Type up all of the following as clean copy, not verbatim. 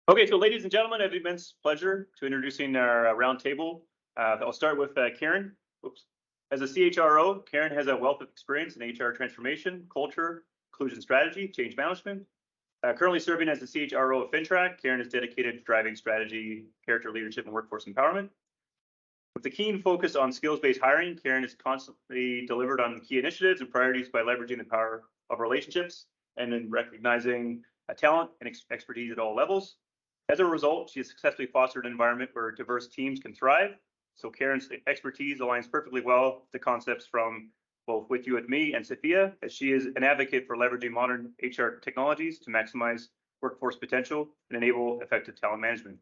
Okay, so ladies and gentlemen, I have the immense pleasure to introducing our roundtable. I'll start with Karen. Oops. As a CHRO, Karen has a wealth of experience in HR transformation, culture, inclusion strategy, change management. Currently serving as the CHRO of FINTRAC, Karen is dedicated to driving strategy, character leadership, and workforce empowerment. With a keen focus on skills-based hiring, Karen has constantly delivered on key initiatives and priorities by leveraging the power of relationships and then recognizing talent and expertise at all levels. As a result, she has successfully fostered an environment where diverse teams can thrive. So Karen's expertise aligns perfectly well with the concepts from both WithYouWithMe and SFIA, as she is an advocate for leveraging modern HR technologies to maximize workforce potential and enable effective talent management.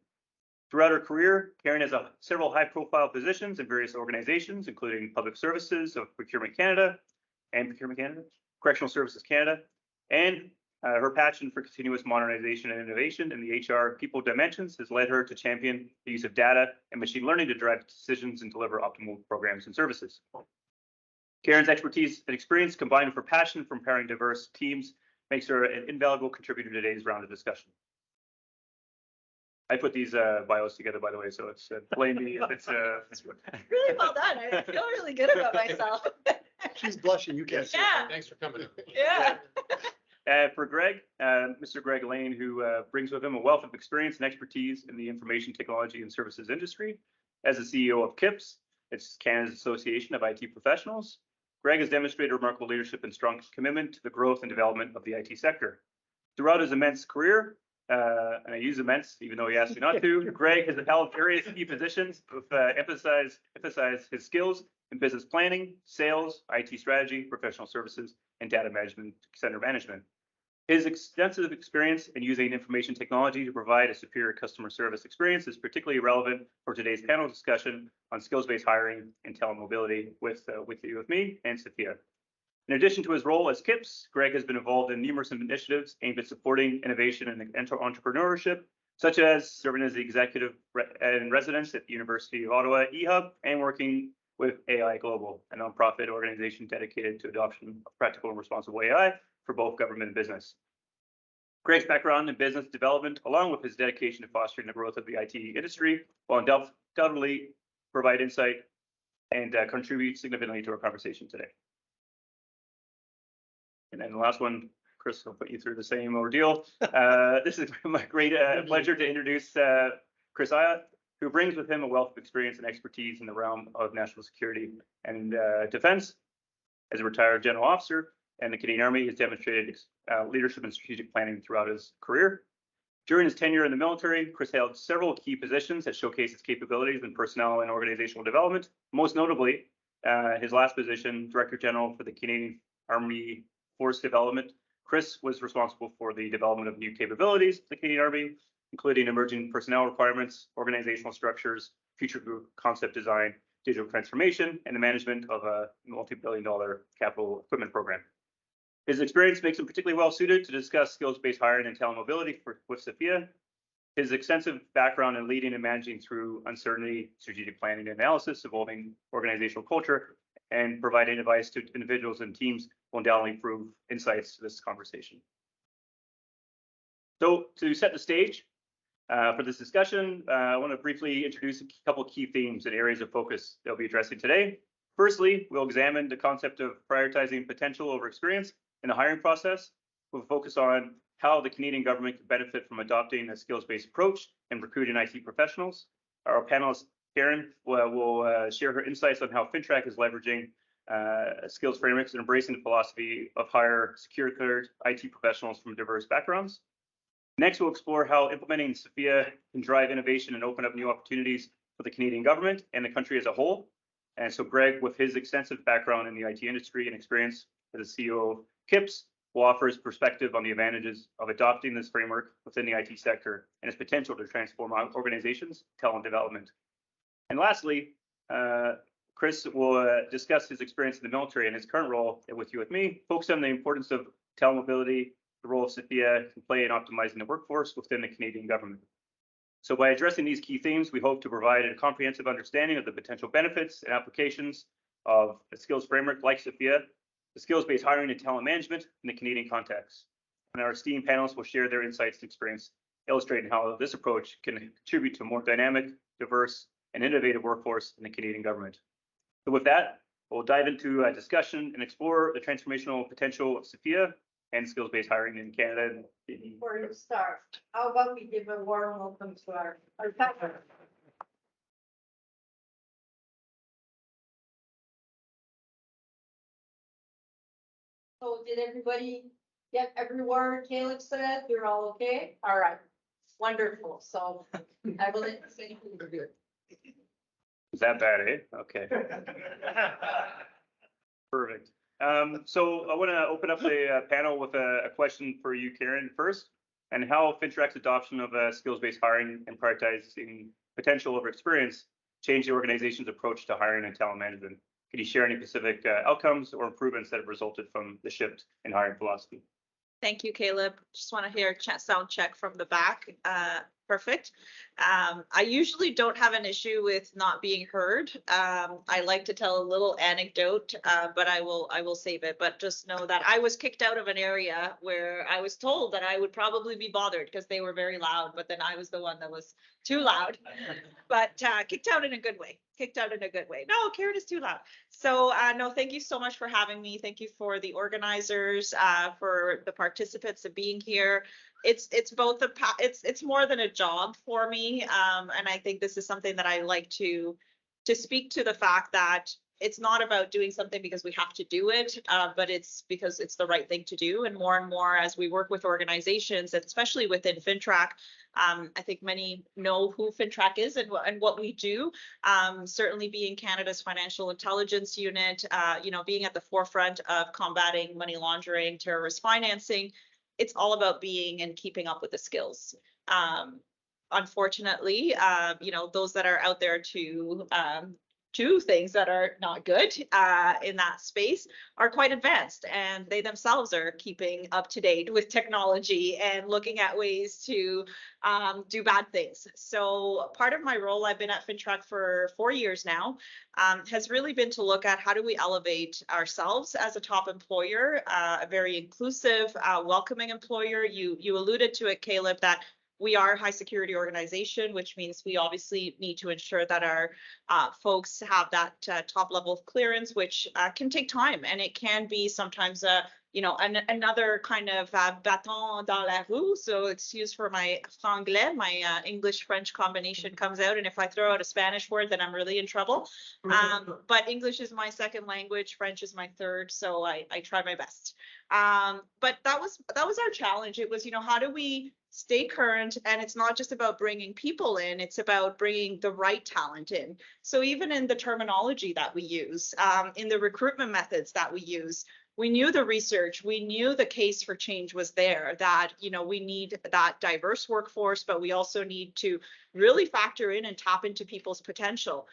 Throughout her career, Karen has several high-profile positions in various organizations, including Public Services of Procurement Canada and Procurement Canada, Correctional Services Canada, and her passion for continuous modernization and innovation in the HR people dimensions has led her to champion the use of data and machine learning to drive decisions and deliver optimal programs and services. Karen's expertise and experience combined with her passion for empowering diverse teams makes her an invaluable contributor to today's round of discussion. I put these bios together, by the way, so it's blame me if it's really well done. I feel really good about myself. She's blushing. You can't see Yeah. it. Thanks for coming. Yeah. For Greg, Mr. Greg Lane, who brings with him a wealth of experience and expertise in the information technology and services industry. As the CEO of CIPS, it's Canada's Association of IT Professionals. Greg has demonstrated remarkable leadership and strong commitment to the growth and development of the IT sector. Throughout his immense career, and I use immense even though he asked me not to, Greg has held various key positions with emphasize his skills in business planning, sales, IT strategy, professional services, and data management, center management. His extensive experience in using information technology to provide a superior customer service experience is particularly relevant for today's panel discussion on skills-based hiring and talent mobility with WithYouWithMe and SFIA. In addition to his role as CIPS, Greg has been involved in numerous initiatives aimed at supporting innovation and entrepreneurship, such as serving as the executive in residence at the University of Ottawa eHub and working with AI Global, a nonprofit organization dedicated to adoption of practical and responsible AI for both government and business. Greg's background in business development, along with his dedication to fostering the growth of the IT industry, will undoubtedly provide insight and contribute significantly to our conversation today. And then the last one, Chris will put you through the same ordeal. This is my great pleasure to introduce Chris Ayotte, who brings with him a wealth of experience and expertise in the realm of national security and defense. As a retired general officer and the Canadian Army, he has demonstrated leadership and strategic planning throughout his career. During his tenure in the military, Chris held several key positions that showcase his capabilities in personnel and organizational development. Most notably, his last position, Director General for the Canadian Army Force Development. Chris was responsible for the development of new capabilities for the Canadian Army, including emerging personnel requirements, organizational structures, future group concept design, digital transformation, and the management of a multi-billion-dollar capital equipment program. His experience makes him particularly well suited to discuss skills-based hiring and talent mobility with SFIA. His extensive background in leading and managing through uncertainty, strategic planning and analysis, evolving organizational culture, and providing advice to individuals and teams will undoubtedly improve insights to this conversation. So to set the stage for this discussion, I want to briefly introduce a couple of key themes and areas of focus that we'll be addressing today. Firstly, we'll examine the concept of prioritizing potential over experience in the hiring process. We'll focus on how the Canadian government can benefit from adopting a skills-based approach and recruiting IT professionals. Our panelist, Karen, will share her insights on how FINTRAC is leveraging skills frameworks and embracing the philosophy of hire secure cleared IT professionals from diverse backgrounds. Next, we'll explore how implementing SFIA can drive innovation and open up new opportunities for the Canadian government and the country as a whole. And so Greg, with his extensive background in the IT industry and experience as a CEO of CIPS, will offer his perspective on the advantages of adopting this framework within the IT sector and its potential to transform organizations' talent development. And lastly, Chris will discuss his experience in the military and his current role with WithYouWithMe, focus on the importance of talent mobility, the role of SFIA can play in optimizing the workforce within the Canadian government. So by addressing these key themes, we hope to provide a comprehensive understanding of the potential benefits and applications of a skills framework like SFIA, the skills-based hiring and talent management in the Canadian context. And our esteemed panelists will share their insights and experience illustrating how this approach can contribute to a more dynamic, diverse, and innovative workforce in the Canadian government. So with that, we'll dive into a discussion and explore the transformational potential of SFIA and skills-based hiring in Canada. Before you start, how about we give a warm welcome to our panel? So did everybody get every word Caleb said? You're all okay? All right. Wonderful. So I will say we're good. Is that bad, eh? Okay. Perfect. So I want to open up the panel with a question for you, Karen, first, and how FINTRAC's adoption of skills-based hiring and prioritizing potential over experience changed the organization's approach to hiring and talent management. Could you share any specific outcomes or improvements that have resulted from the shift in hiring philosophy? Thank you, Caleb. Just want to hear a sound check from the back. Perfect. I usually don't have an issue with not being heard. I like to tell a little anecdote, but I will save it. But just know that I was kicked out of an area where I was told that I would probably be bothered because they were very loud, but then I was the one that was too loud. But kicked out in a good way. Kicked out in a good way. No, Karen is too loud. So no, thank you so much for having me. Thank you for the organizers, for the participants of being here. It's both it's more than a job for me, and I think this is something that I like to speak to the fact that it's not about doing something because we have to do it, but it's because it's the right thing to do. And more as we work with organizations, and especially within FINTRAC, I think many know who FINTRAC is and what we do. Certainly being Canada's financial intelligence unit, being at the forefront of combating money laundering, terrorist financing, it's all about being and keeping up with the skills. Unfortunately, those that are out there to do things that are not good in that space are quite advanced, and they themselves are keeping up to date with technology and looking at ways to do bad things. So part of my role, I've been at FINTRAC for 4 years now, has really been to look at how do we elevate ourselves as a top employer, a very inclusive, welcoming employer. You alluded to it, Caleb, that we are a high security organization, which means we obviously need to ensure that our folks have that top level of clearance, which can take time, and it can be sometimes another kind of bâton dans la roue. So excuse for my franglais, my English-French combination comes out, and if I throw out a Spanish word, then I'm really in trouble. But English is my second language, French is my third, so I try my best. But that was our challenge. It was, how do we stay current? And it's not just about bringing people in, it's about bringing the right talent in. So even in the terminology that we use, in the recruitment methods that we use, we knew the research, we knew the case for change was there, that, we need that diverse workforce, but we also need to really factor in and tap into people's potential.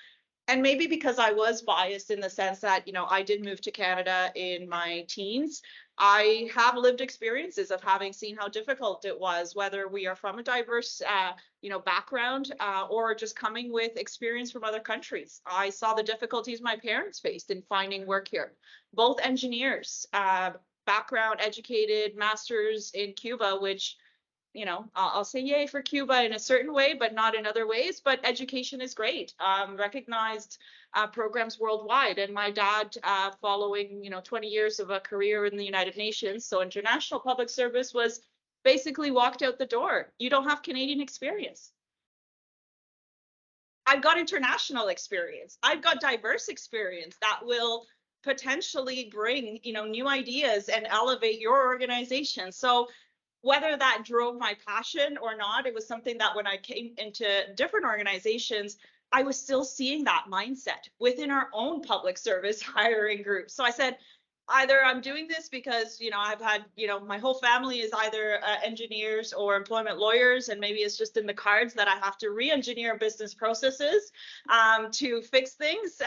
And maybe because I was biased in the sense that, I did move to Canada in my teens, I have lived experiences of having seen how difficult it was, whether we are from a diverse, background or just coming with experience from other countries. I saw the difficulties my parents faced in finding work here. Both engineers, background, educated, masters in Cuba, which, I'll say yay for Cuba in a certain way, but not in other ways. But education is great, recognized programs worldwide. And my dad, following, 20 years of a career in the United Nations, so international public service, was basically walked out the door. You don't have Canadian experience. I've got international experience. I've got diverse experience that will potentially bring, new ideas and elevate your organization. So whether that drove my passion or not, it was something that when I came into different organizations, I was still seeing that mindset within our own public service hiring group. So I said, either I'm doing this because, I've had, my whole family is either engineers or employment lawyers, and maybe it's just in the cards that I have to re-engineer business processes to fix things.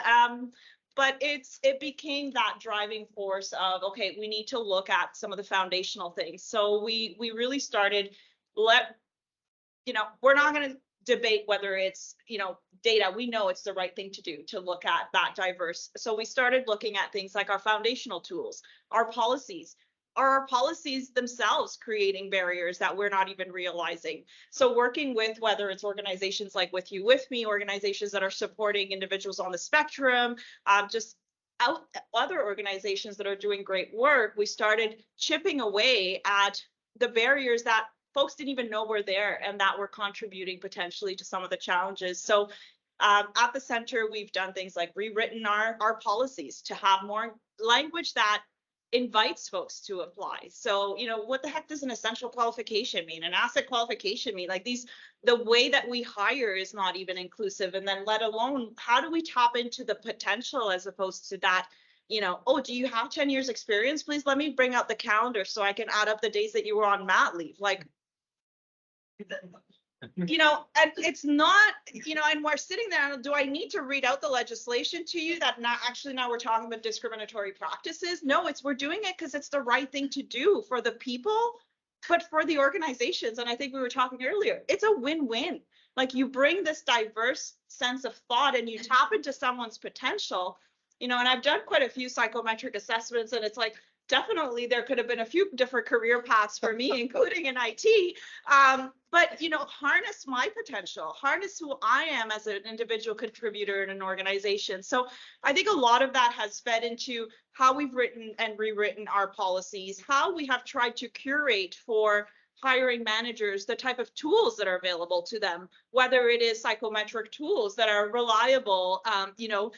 But it became that driving force of, okay, we need to look at some of the foundational things. So we really started, we're not going to debate whether it's, data. We know it's the right thing to do to look at that diverse. So we started looking at things like our foundational tools, our policies, are our policies themselves creating barriers that we're not even realizing? So working with, whether it's organizations like With You With Me, organizations that are supporting individuals on the spectrum, just other organizations that are doing great work, we started chipping away at the barriers that folks didn't even know were there and that were contributing potentially to some of the challenges. So at the center, we've done things like rewritten our policies to have more language that invites folks to apply. So, you know, what the heck does an essential qualification mean? An asset qualification mean? Like the way that we hire is not even inclusive. And then let alone, how do we tap into the potential as opposed to that, you know, oh, do you have 10 years experience? Please let me bring out the calendar so I can add up the days that you were on mat leave. Like, you know, and it's not, you know, and we're sitting there, do I need to read out the legislation to you that now we're talking about discriminatory practices? No, we're doing it because it's the right thing to do for the people, but for the organizations. And I think we were talking earlier, it's a win-win. Like you bring this diverse sense of thought and you tap into someone's potential, you know, and I've done quite a few psychometric assessments, and it's like, definitely there could have been a few different career paths for me, including in IT. But, you know, harness my potential, harness who I am as an individual contributor in an organization. So I think a lot of that has fed into how we've written and rewritten our policies, how we have tried to curate for hiring managers the type of tools that are available to them, whether it is psychometric tools that are reliable, you know,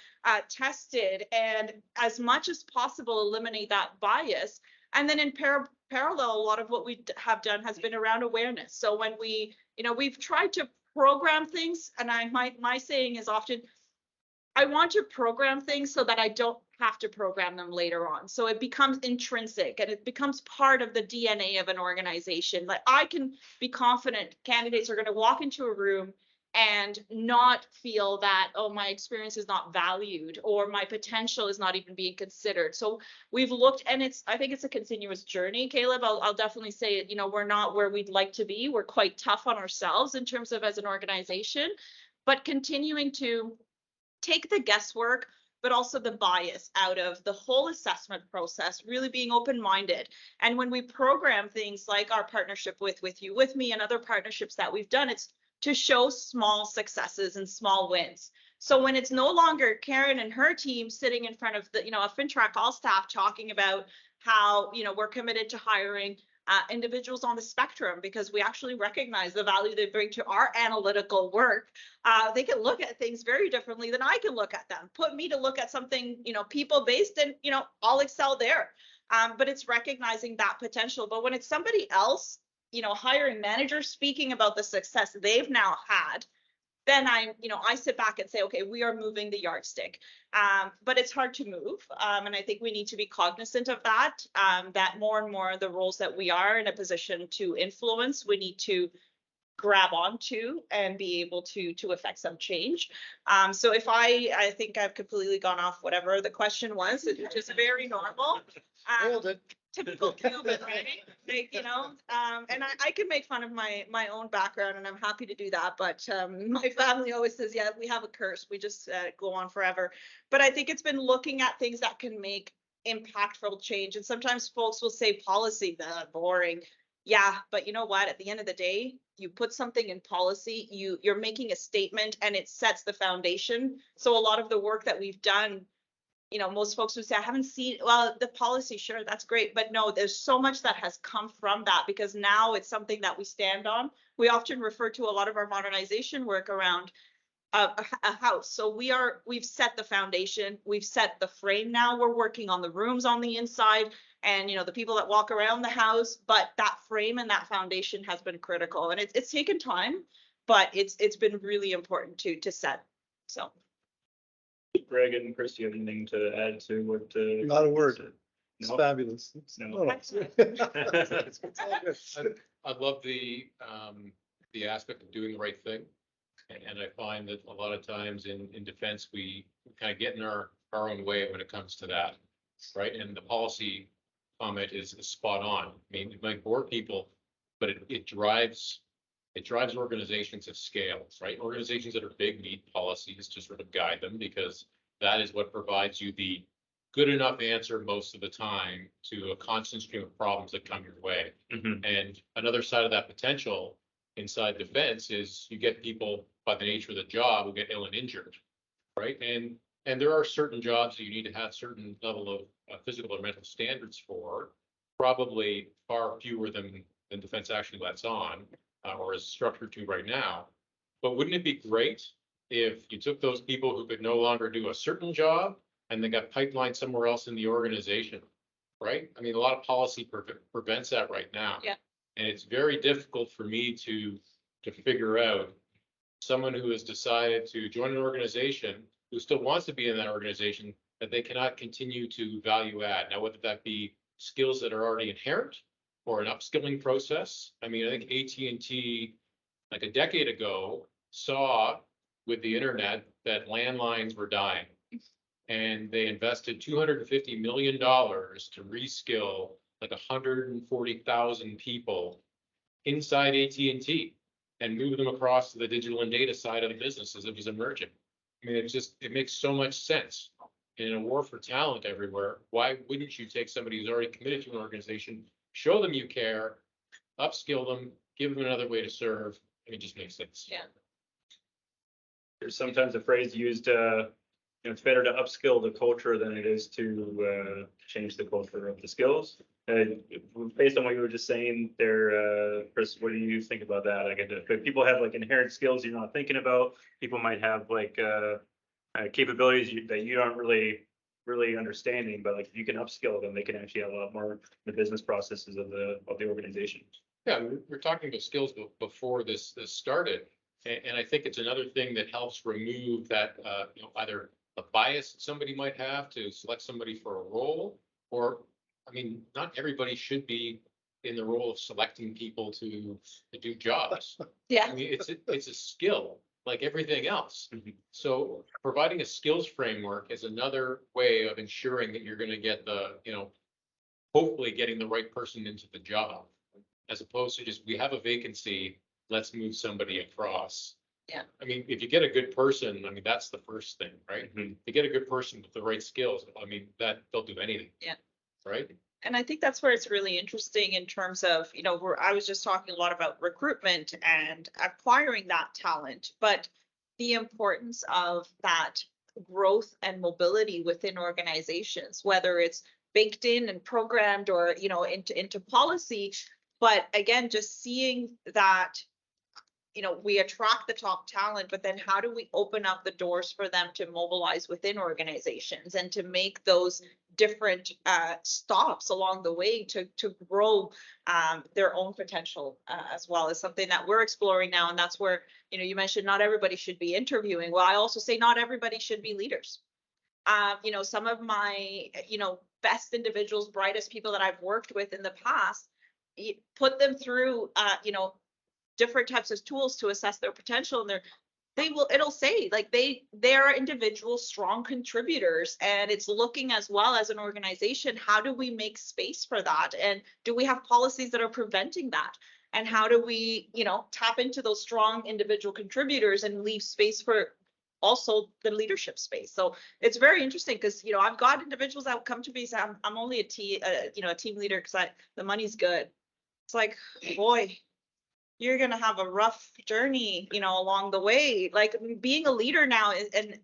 tested, and as much as possible eliminate that bias. And then in parallel, a lot of what we have done has been around awareness. So when we, you know, we've tried to program things, and my saying is often, I want to program things so that I don't have to program them later on. So it becomes intrinsic and it becomes part of the DNA of an organization. Like I can be confident candidates are going to walk into a room and not feel that, oh, my experience is not valued or my potential is not even being considered. So we've looked, and I think it's a continuous journey, Caleb. I'll definitely say, you know, we're not where we'd like to be. We're quite tough on ourselves in terms of as an organization, but continuing to take the guesswork, but also the bias out of the whole assessment process, really being open-minded. And when we program things like our partnership with You With Me and other partnerships that we've done, it's to show small successes and small wins. So when it's no longer Karen and her team sitting in front of the, you know, a FINTRAC all staff talking about how, you know, we're committed to hiring individuals on the spectrum because we actually recognize the value they bring to our analytical work. They can look at things very differently than I can look at them. Put me to look at something, you know, people-based, and, you know, I'll excel there. But it's recognizing that potential. But when it's somebody else, you know, hiring managers speaking about the success they've now had, then I sit back and say, okay, we are moving the yardstick. But it's hard to move. And I think we need to be cognizant of that, that more and more of the roles that we are in a position to influence, we need to grab onto and be able to affect some change. So if I think I've completely gone off whatever the question was, which is very normal. Nailed it. Typical Cuban, right? Like, you know, and I can make fun of my own background, and I'm happy to do that. But my family always says, yeah, we have a curse. We just go on forever. But I think it's been looking at things that can make impactful change. And sometimes folks will say policy, boring. Yeah, but you know what? At the end of the day, you put something in policy, you're making a statement, and it sets the foundation. So a lot of the work that we've done, you know, most folks would say, I haven't seen, well, the policy, sure, that's great. But no, there's so much that has come from that because now it's something that we stand on. We often refer to a lot of our modernization work around a house. So we've set the foundation, we've set the frame. Now we're working on the rooms on the inside and, you know, the people that walk around the house, but that frame and that foundation has been critical, and it's taken time, but it's been really important to set. So. Greg and Chris, do you have anything to add to what? Not a word. It's No? fabulous. No. It's all good. I love the aspect of doing the right thing. And I find that a lot of times in defense, we kind of get in our own way when it comes to that, right? And the policy comment is spot on. I mean, it might bore people, but it drives organizations of scale, right? Organizations that are big need policies to sort of guide them because that is what provides you the good enough answer most of the time to a constant stream of problems that come your way. Mhm. And another side of that potential inside defense is you get people by the nature of the job who get ill and injured, right? And there are certain jobs that you need to have certain level of physical or mental standards for, probably far fewer than defense actually lets on or is structured to right now. But wouldn't it be great if you took those people who could no longer do a certain job and they got pipelined somewhere else in the organization, right? I mean, a lot of policy prevents that right now. Yeah. And it's very difficult for me to figure out someone who has decided to join an organization who still wants to be in that organization, that they cannot continue to value add. Now, whether that be skills that are already inherent or an upskilling process. I mean, I think AT&T, like a decade ago, saw with the internet that landlines were dying. And they invested $250 million to reskill like 140,000 people inside AT&T and move them across to the digital and data side of the business as it was emerging. I mean, it makes so much sense. In a war for talent everywhere, why wouldn't you take somebody who's already committed to an organization, show them you care, upskill them, give them another way to serve? It just makes sense. Yeah. There's sometimes a phrase used, it's better to upskill the culture than it is to change the culture of the skills. Based on what you were just saying there, Chris, what do you think about that? Like, if people have like inherent skills you're not thinking about, people might have like capabilities that you aren't really understanding, but like if you can upskill them, they can actually have a lot more in the business processes of the organization. Yeah, we're talking about skills before this started, and I think it's another thing that helps remove that either a bias that somebody might have to select somebody for a role, or I mean, not everybody should be in the role of selecting people to do jobs. Yeah. I mean, it's a skill like everything else. So providing a skills framework is another way of ensuring that you're going to get hopefully getting the right person into the job, as opposed to just, we have a vacancy, let's move somebody across. Yeah. I mean, if you get a good person, I mean, that's the first thing, right? Mhm. You get a good person with the right skills, I mean, that they'll do anything. Yeah. Right? And I think that's where it's really interesting in terms of, I was just talking a lot about recruitment and acquiring that talent, but the importance of that growth and mobility within organizations, whether it's baked in and programmed or, into policy. But again, just seeing that, we attract the top talent, but then how do we open up the doors for them to mobilize within organizations and to make those different stops along the way to grow their own potential as well, is something that we're exploring now. And that's where, you mentioned not everybody should be interviewing. Well, I also say not everybody should be leaders. Some of my, best individuals, brightest people that I've worked with in the past, put them through, different types of tools to assess their potential, and it'll say like they are individual strong contributors, and it's looking as well as an organization, how do we make space for that, and do we have policies that are preventing that, and how do we tap into those strong individual contributors and leave space for also the leadership space. So it's very interesting because I've got individuals that come to me and say I'm only a team leader because the money's good. It's like, boy, you're going to have a rough journey, along the way. Like being a leader now and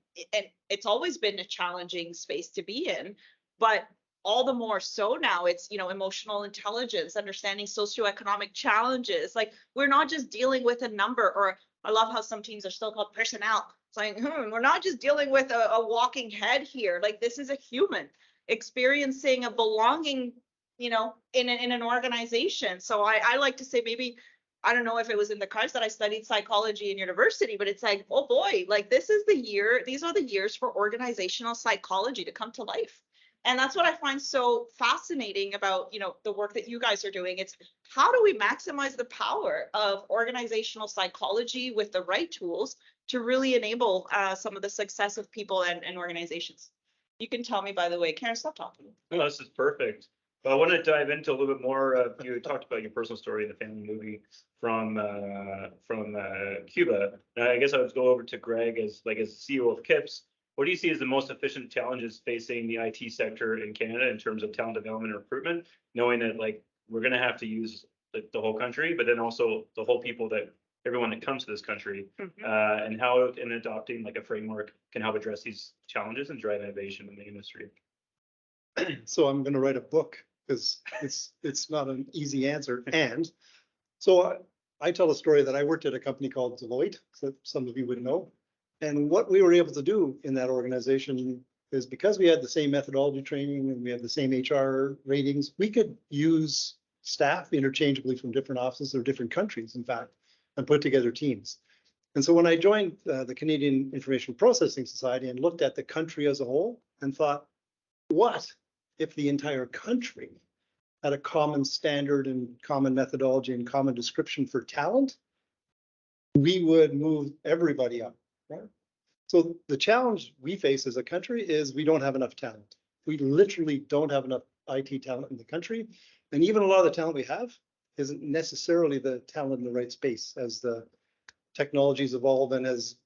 it's always been a challenging space to be in, but all the more so now it's, emotional intelligence, understanding socioeconomic challenges. Like we're not just dealing with a number, or I love how some teams are still called personnel. It's like, we're not just dealing with a walking head here. Like this is a human experiencing a belonging, in an organization. So I like to say, maybe, I don't know if it was in the cards that I studied psychology in university, but it's like, oh boy, like these are the years for organizational psychology to come to life. And that's what I find so fascinating about, the work that you guys are doing. It's how do we maximize the power of organizational psychology with the right tools to really enable some of the success of people and organizations. You can tell me, by the way, Karen, stop talking. No, this is perfect. But I want to dive into a little bit more. You talked about your personal story in the family movie from Cuba. Now, I guess I would go over to Greg as CEO of CIPS. what do you see as the most efficient challenges facing the IT sector in Canada in terms of talent development and recruitment, knowing that like we're going to have to use the whole country, but then also the whole people that everyone that comes to this country, and how in adopting like a framework can help address these challenges and drive innovation in the industry. So I'm gonna write a book because it's not an easy answer. And so I tell a story that I worked at a company called Deloitte, so some of you would know. And what we were able to do in that organization is because we had the same methodology training and we had the same HR ratings, we could use staff interchangeably from different offices or different countries, in fact, and put together teams. And so when I joined the Canadian Information Processing Society and looked at the country as a whole and thought, what if the entire country had a common standard and common methodology and common description for talent, we would move everybody up, right? So the challenge we face as a country is we don't have enough talent. We literally don't have enough IT talent in the country. And even a lot of the talent we have isn't necessarily the talent in the right space as the technologies evolve and as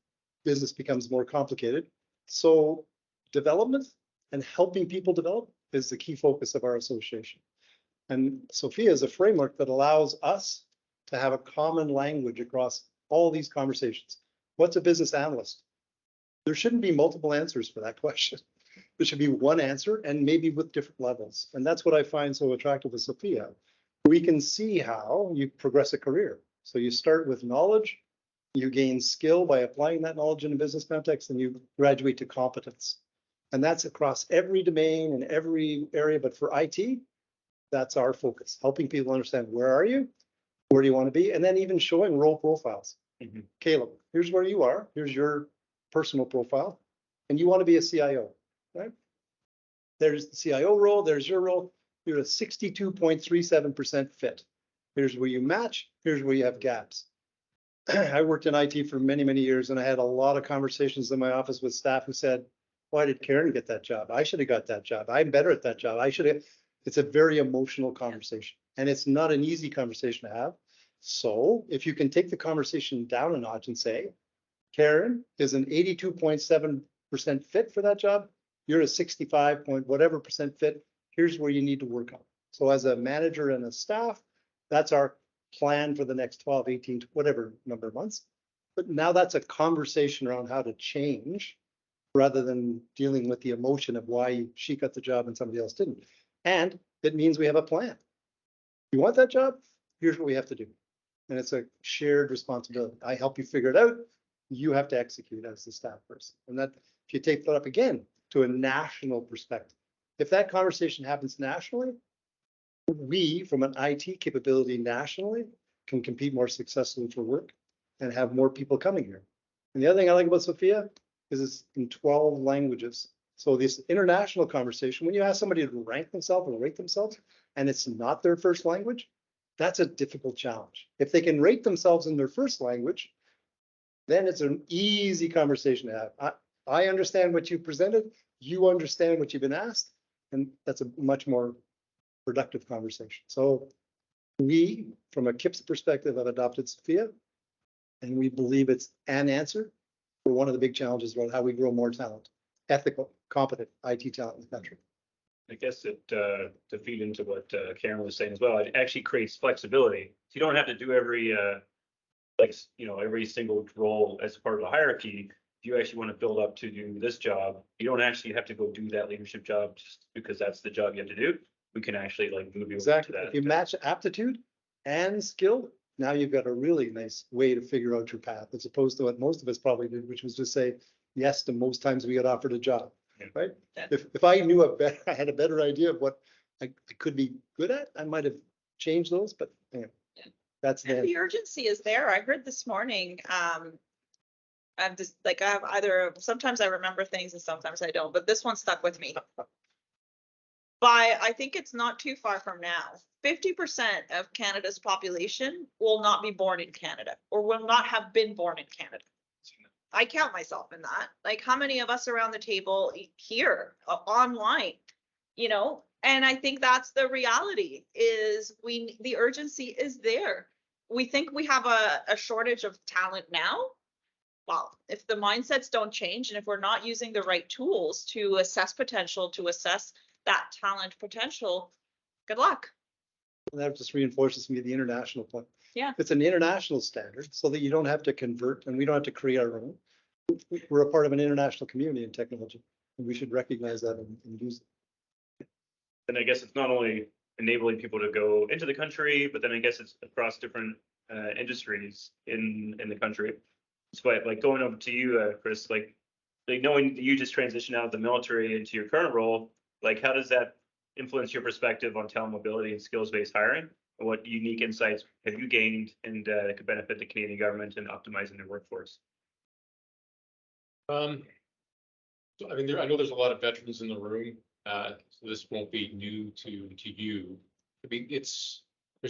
business becomes more complicated. So development and helping people develop is the key focus of our association. And SFIA is a framework that allows us to have a common language across all these conversations. What's a business analyst? There shouldn't be multiple answers for that question. There should be one answer and maybe with different levels. And that's what I find so attractive with SFIA. We can see how you progress a career. So you start with knowledge, you gain skill by applying that knowledge in a business context, and you graduate to competence. And that's across every domain and every area. But for IT, that's our focus, helping people understand where are you, where do you want to be, and then even showing role profiles. Caleb, here's where you are. Here's your personal profile, and you want to be a CIO, right? There's the CIO role. There's your role. You're a 62.37% fit. Here's where you match. Here's where you have gaps. I worked in IT for many, many years, and I had a lot of conversations in my office with staff who said, why did Karen get that job? I should have got that job. I'm better at that job. I should have. It's a very emotional conversation, and it's not an easy conversation to have. So if you can take the conversation down a notch and say, Karen is an 82.7% fit for that job. You're a 65 point whatever percent fit. Here's where you need to work on. So as a manager and a staff, that's our plan for the next 12, 18, whatever number of months. But now that's a conversation around how to change rather than dealing with the emotion of why she got the job and somebody else didn't. And it means we have a plan. You want that job? Here's what we have to do. And it's a shared responsibility. I help you figure it out. You have to execute as the staff person. And that, if you take that up again to a national perspective, if that conversation happens nationally, we, from an IT capability nationally, can compete more successfully for work and have more people coming here. And the other thing I like about SFIA is it's in 12 languages. So this international conversation, when you ask somebody to rank themselves or rate themselves, and it's not their first language, that's a difficult challenge. If they can rate themselves in their first language, then it's an easy conversation to have. I understand what you presented, you understand what you've been asked, and that's a much more productive conversation. So we, from a CIPS perspective, have adopted SFIA, and we believe it's an answer for one of the big challenges about how we grow more talent, ethical, competent IT talent in the country. I guess it, to feed into what Karen was saying as well, it actually creates flexibility. So you don't have to do every, every single role as part of the hierarchy. If you actually want to build up to do this job, you don't actually have to go do that leadership job just because that's the job you have to do. We can actually like move you Exactly. over to that. If you match aptitude and skill, now you've got a really nice way to figure out your path, as opposed to what most of us probably did, which was just say yes to most times we got offered a job, right? If I knew I had a better idea of what I could be good at, I might have changed those, but that's The urgency is there. I heard this morning, I'm just like, I have sometimes I remember things and sometimes I don't, but this one stuck with me. I think it's not too far from now, 50% of Canada's population will not be born in Canada or will not have been born in Canada. I count myself in that. Like, how many of us around the table here, online, and I think that's the reality is the urgency is there. We think we have a shortage of talent now, well, if the mindsets don't change and if we're not using the right tools to assess potential, to assess that talent potential, good luck. And that just reinforces me the international point. Yeah. It's an international standard so that you don't have to convert and we don't have to create our own. We're a part of an international community in technology and we should recognize that and use it. And I guess it's not only enabling people to go into the country, but then I guess it's across different industries in the country. So like going over to you, Chris, like knowing you just transitioned out of the military into your current role, like how does that influence your perspective on talent mobility and skills-based hiring? And what unique insights have you gained and could benefit the Canadian government in optimizing their workforce? So, I mean, I know there's a lot of veterans in the room, so this won't be new to you. I mean, there's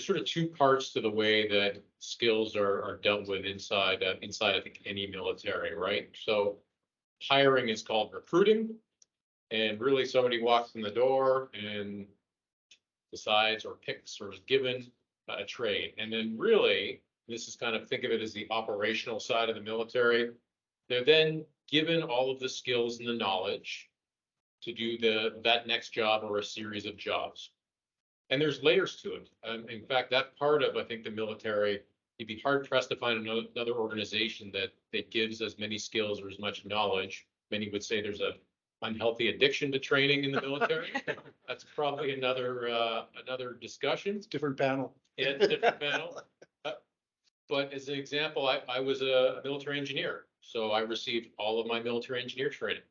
sort of two parts to the way that skills are dealt with inside I think any military, right? So hiring is called recruiting, and really somebody walks in the door and decides or picks or is given a trade, and then really this is kind of, think of it as the operational side of the military. They're then given all of the skills and the knowledge to do that next job or a series of jobs. And there's layers to it. In fact, that part of, I think, the military, you'd be hard pressed to find another organization that gives as many skills or as much knowledge. Many would say there's a unhealthy addiction to training in the military. That's probably another discussion. It's a different panel. Yeah, it's a different panel. But as an example, I was a military engineer, so I received all of my military engineer training.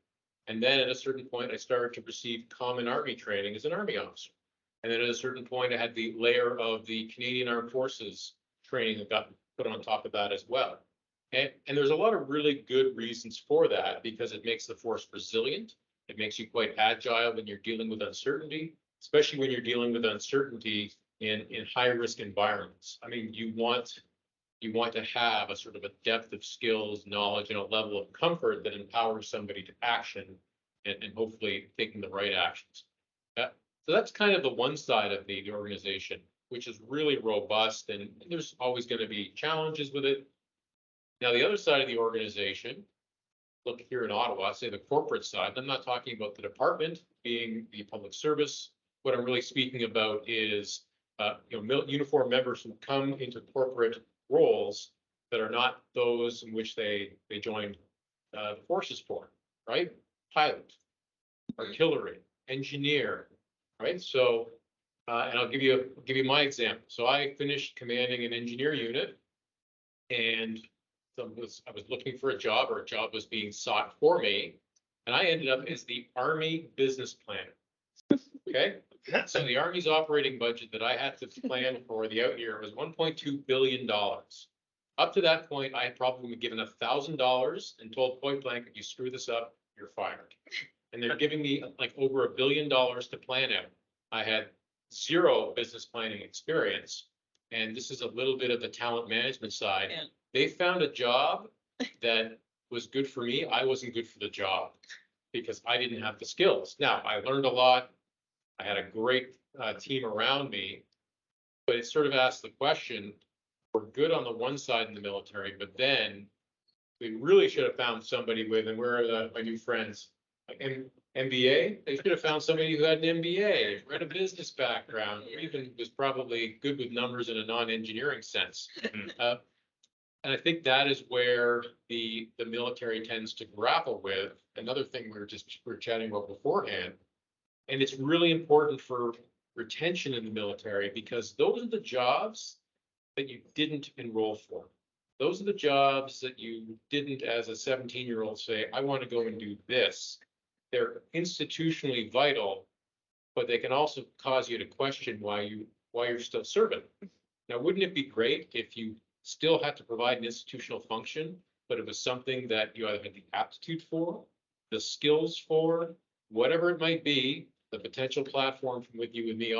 And then at a certain point, I started to receive common Army training as an Army officer. And then at a certain point, I had the layer of the Canadian Armed Forces training that got put on top of that as well. And there's a lot of really good reasons for that, because it makes the force resilient. It makes you quite agile when you're dealing with uncertainty, especially when you're dealing with uncertainty in high risk environments. I mean, you want to have a sort of a depth of skills, knowledge, and a level of comfort that empowers somebody to action and hopefully taking the right actions. So that's kind of the one side of the organization, which is really robust, and there's always going to be challenges with it. Now, the other side of the organization, look here in Ottawa, say the corporate side, I'm not talking about the department being the public service. What I'm really speaking about is uniformed members who come into corporate roles that are not those in which they joined the forces for, right? Pilot, artillery, engineer, right? So, and I'll give you my example. So I finished commanding an engineer unit, and I was looking for a job, or a job was being sought for me, and I ended up as the Army business planner. Okay, so the Army's operating budget that I had to plan for the out year was $1.2 billion. Up to that point, I had probably been given $1,000 and told point blank, if you screw this up, you're fired. And they're giving me like over $1 billion to plan out. I had zero business planning experience. And this is a little bit of the talent management side. Yeah. They found a job that was good for me. I wasn't good for the job because I didn't have the skills. Now, I learned a lot. I had a great team around me, but it sort of asked the question, we're good on the one side in the military, but then we really should have found somebody with, and where are my new friends, like MBA? They should have found somebody who had an MBA, read a business background, or even was probably good with numbers in a non-engineering sense. And I think that is where the military tends to grapple with. Another thing we were chatting about beforehand, and it's really important for retention in the military, because those are the jobs that you didn't enroll for. Those are the jobs that you didn't, as a 17-year-old, say, I want to go and do this. They're institutionally vital, but they can also cause you to question why you're still serving. Now, wouldn't it be great if you still had to provide an institutional function, but it was something that you either had the aptitude for, the skills for, whatever it might be? The potential platform from WithYouWithMe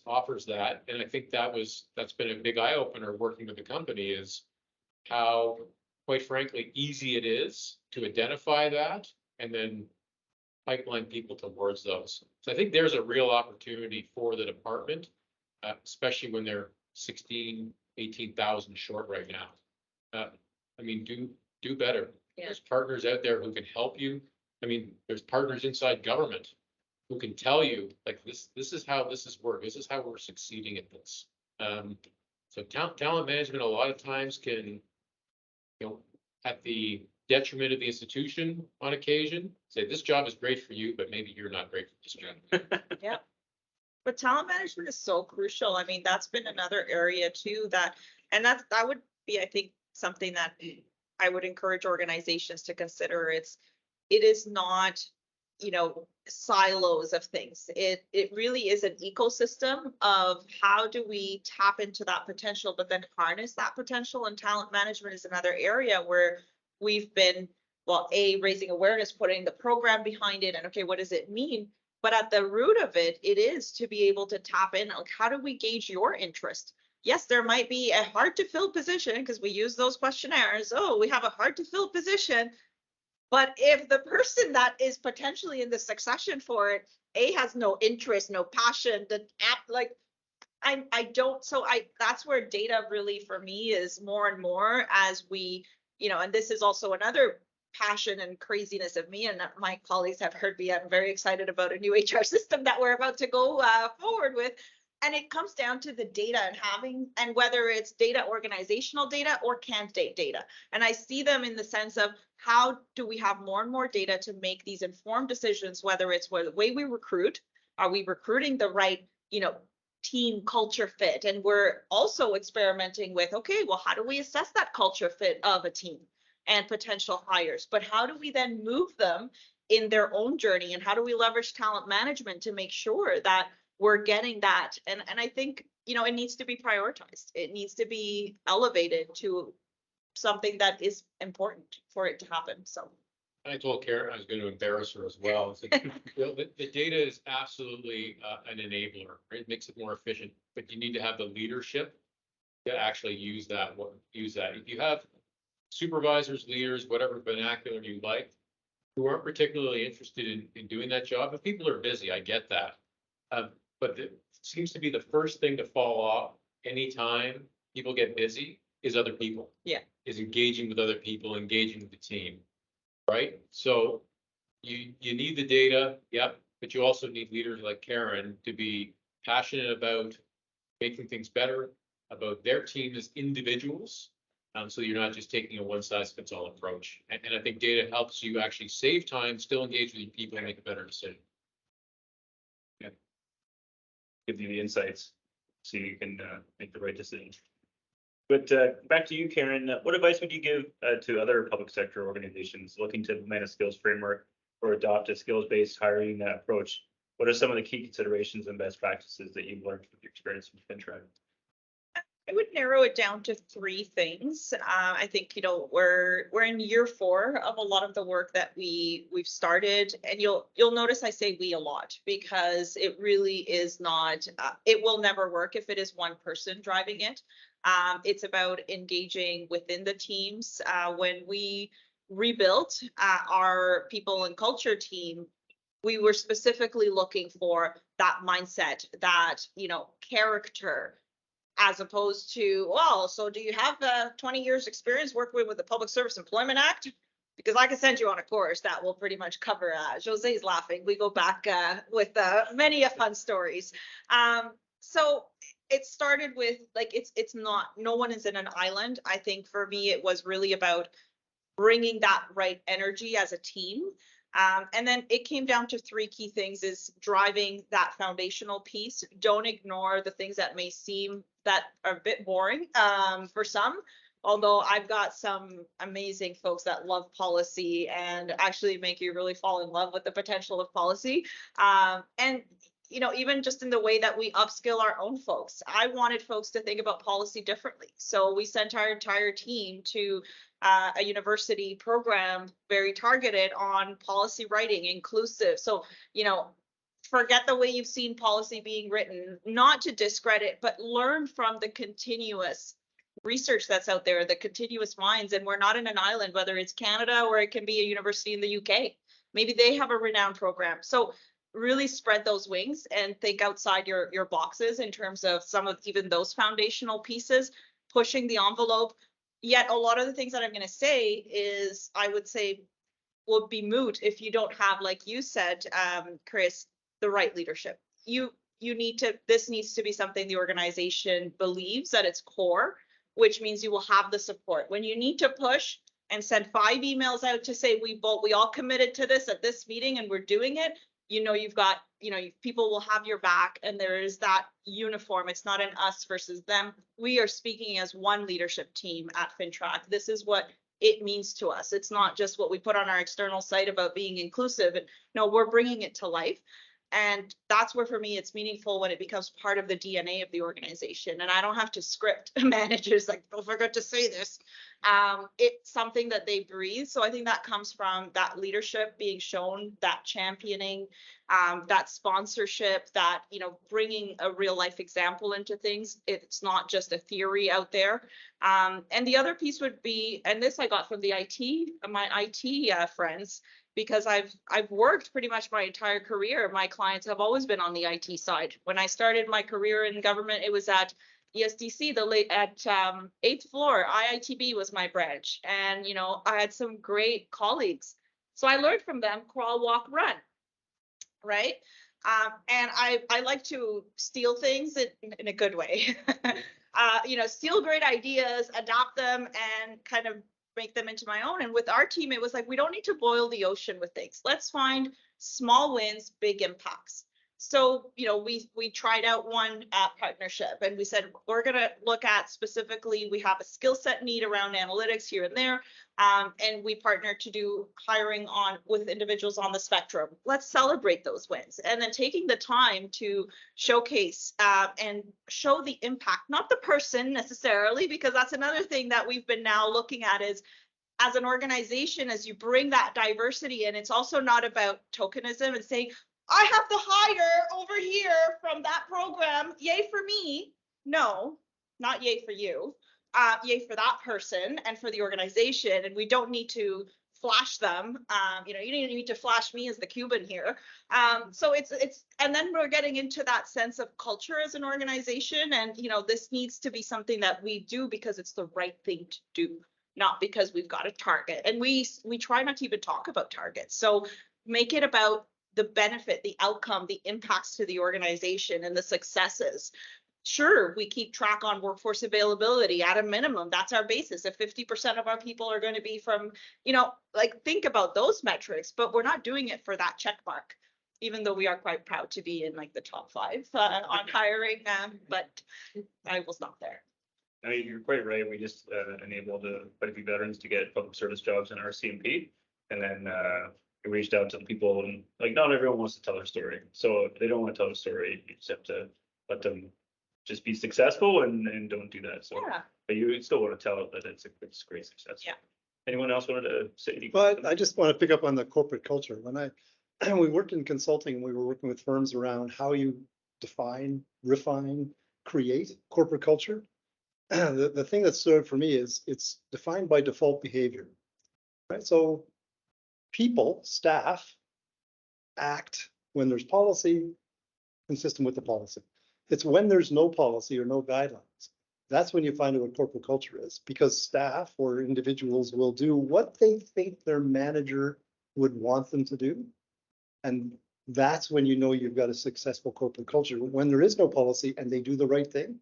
offers that, and I think that's been a big eye opener working with the company, is how, quite frankly, easy it is to identify that and then pipeline people towards those. So I think there's a real opportunity for the department, especially when they're 18,000 short right now. I mean, do better. Yeah. There's partners out there who can help you. I mean, there's partners inside government who can tell you, like, this is how this is work. This is how we're succeeding at this. So talent management a lot of times can, at the detriment of the institution on occasion, say this job is great for you, but maybe you're not great for this job. Yeah. But talent management is so crucial. I mean, that's been another area too that would be, I think, something that I would encourage organizations to consider. It is not, silos of things. It really is an ecosystem of how do we tap into that potential, but then harness that potential. And talent management is another area where we've been, well, raising awareness, putting the program behind it, and okay, what does it mean? But at the root of it, it is to be able to tap in, like, how do we gauge your interest? Yes, there might be a hard to fill position because we use those questionnaires. Oh, we have a hard to fill position. But if the person that is potentially in the succession for it, has no interest, no passion, that's where data really for me is more and more as we, and this is also another passion and craziness of me, and my colleagues have heard me, I'm very excited about a new HR system that we're about to go forward with. And it comes down to the data and whether it's data, organizational data or candidate data. And I see them in the sense of how do we have more and more data to make these informed decisions, whether it's the way we recruit, are we recruiting the right, team culture fit? And we're also experimenting with, okay, well, how do we assess that culture fit of a team and potential hires? But how do we then move them in their own journey? And how do we leverage talent management to make sure that we're getting that? And I think, it needs to be prioritized. It needs to be elevated to something that is important for it to happen. So I told Karen I was going to embarrass her as well. So, the data is absolutely an enabler, right? It makes it more efficient, but you need to have the leadership to actually use that. If you have supervisors, leaders, whatever vernacular you like, who aren't particularly interested in doing that job, if people are busy, I get that. But it seems to be the first thing to fall off anytime people get busy is other people. Yeah. Is engaging with other people, engaging with the team. Right? So you need the data, yep, but you also need leaders like Karen to be passionate about making things better, about their team as individuals. So you're not just taking a one-size-fits-all approach. And I think data helps you actually save time, still engage with your people, and make a better decision. Yeah. Gives you the insights so you can make the right decision. But back to you, Karen, what advice would you give to other public sector organizations looking to implement a skills framework or adopt a skills-based hiring approach? What are some of the key considerations and best practices that you've learned from your experience with FINTRAC? I would narrow it down to 3 things. I think, we're in year 4 of a lot of the work that we've started, and you'll notice I say we a lot because it really is not, it will never work if it is one person driving it. It's about engaging within the teams. When we rebuilt our people and culture team, we were specifically looking for that mindset, that, character, as opposed to, well, so do you have 20 years experience working with the Public Service Employment Act? Because I can send you on a course that will pretty much cover, Jose's laughing. We go back with many fun stories. So it started with, like, it's not, no one is in an island. I think for me, it was really about bringing that right energy as a team. And then it came down to 3 key things: is driving that foundational piece. Don't ignore the things that may seem that are a bit boring for some, although I've got some amazing folks that love policy and actually make you really fall in love with the potential of policy. And even just in the way that we upskill our own folks, I wanted folks to think about policy differently. So we sent our entire team to a university program very targeted on policy writing, inclusive. So, forget the way you've seen policy being written, not to discredit, but learn from the continuous research that's out there, the continuous minds. And we're not in an island, whether it's Canada or it can be a university in the UK. Maybe they have a renowned program. So really spread those wings and think outside your boxes in terms of some of even those foundational pieces, pushing the envelope, Yet a lot of the things that I'm going to say is, I would say, will be moot if you don't have, like you said, Chris, the right leadership. You need to, this needs to be something the organization believes at its core, which means you will have the support. When you need to push and send 5 emails out to say we all committed to this at this meeting and we're doing it, you know, you've got, you know, people will have your back, and there is that uniform. It's not an us versus them. We are speaking as one leadership team at FINTRAC. This is what it means to us. It's not just what we put on our external site about being inclusive. No, we're bringing it to life. And that's where, for me, it's meaningful when it becomes part of the DNA of the organization. And I don't have to script managers like, don't forget to say this. It's something that they breathe. So I think that comes from that leadership being shown, that championing, that sponsorship, that, you know, bringing a real life example into things. It's not just a theory out there. And the other piece would be, and this I got from the my IT friends, because I've worked pretty much my entire career. My clients have always been on the IT side. When I started my career in government, it was at ESDC, at 8th floor. IITB was my branch. And, you know, I had some great colleagues. So I learned from them, crawl, walk, run, right? And I like to steal things in a good way. You know, steal great ideas, adopt them, and kind of make them into my own. And with our team, it was like, we don't need to boil the ocean with things. Let's find small wins, big impacts. So, you know, we tried out one partnership, and we said, we're going to look at specifically, we have a skill set need around analytics here and there. And we partnered to do hiring with individuals on the spectrum. Let's celebrate those wins. And then taking the time to showcase and show the impact, not the person necessarily, because that's another thing that we've been now looking at is, as an organization, as you bring that diversity in, it's also not about tokenism and saying, I have the hire over here from that program, yay for me. No, not yay for you. Yay for that person and for the organization. And we don't need to flash them. You know, you don't need to flash me as the Cuban here. So it's, and then we're getting into that sense of culture as an organization. And, you know, this needs to be something that we do because it's the right thing to do, not because we've got a target. And we try not to even talk about targets. So make it about the benefit, the outcome, the impacts to the organization and the successes. Sure, we keep track on workforce availability at a minimum. That's our basis. If 50% of our people are going to be from, you know, like, think about those metrics, but we're not doing it for that check mark, even though we are quite proud to be in like the top 5 on hiring. But I will stop there. No, you're quite right. We just enabled quite a few veterans to get public service jobs in our CMP. And then we reached out to the people, and like, not everyone wants to tell their story. So if they don't want to tell their story, you just have to let them just be successful and don't do that. So, Yeah. But you still want to tell it that it's a great success. Yeah. Anyone else wanted to say anything? But I just want to pick up on the corporate culture. When we worked in consulting, we were working with firms around how you define, refine, create corporate culture. The thing that stood out for me is it's defined by default behavior, right? So people, staff, act when there's policy consistent with the policy. It's when there's no policy or no guidelines. That's when you find out what corporate culture is, because staff or individuals will do what they think their manager would want them to do. And that's when you know you've got a successful corporate culture. When there is no policy and they do the right thing,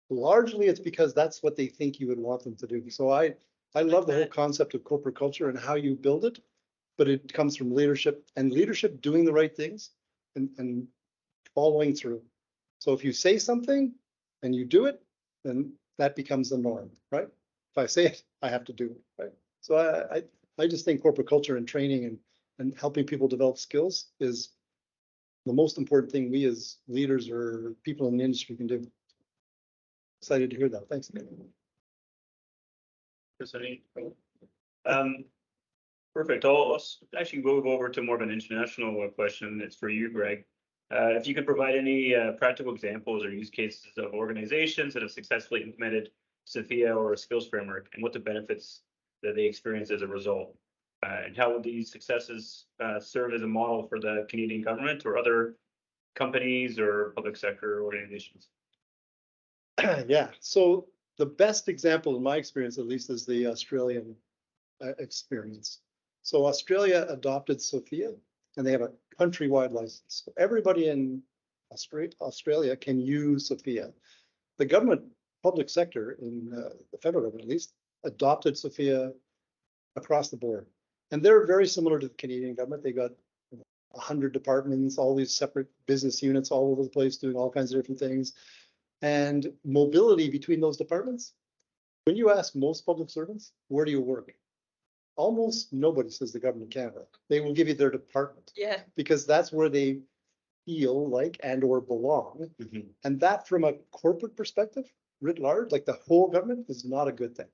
largely it's because that's what they think you would want them to do. So I love the whole concept of corporate culture and how you build it, but it comes from leadership, and leadership doing the right things and following through. So if you say something and you do it, then that becomes the norm, right? If I say it, I have to do it, right? So I just think corporate culture and training and helping people develop skills is the most important thing we as leaders or people in the industry can do. Excited to hear that. Thanks. Perfect. I'll actually go over to more of an international question. It's for you, Greg. If you could provide any practical examples or use cases of organizations that have successfully implemented SFIA or a skills framework, and what the benefits that they experience as a result, and how will these successes serve as a model for the Canadian government or other companies or public sector organizations? Yeah, so the best example in my experience, at least, is the Australian experience. So Australia adopted SFIA and they have a countrywide license. So everybody in Australia can use SFIA. The government, public sector in the federal government at least, adopted SFIA across the board. And they're very similar to the Canadian government. They got 100 departments, all these separate business units all over the place doing all kinds of different things. And mobility between those departments. When you ask most public servants, where do you work? Almost nobody says the government of Canada. They will give you their department. Yeah. Because that's where they feel like and or belong. And that from a corporate perspective, writ large, like the whole government, is not a good thing.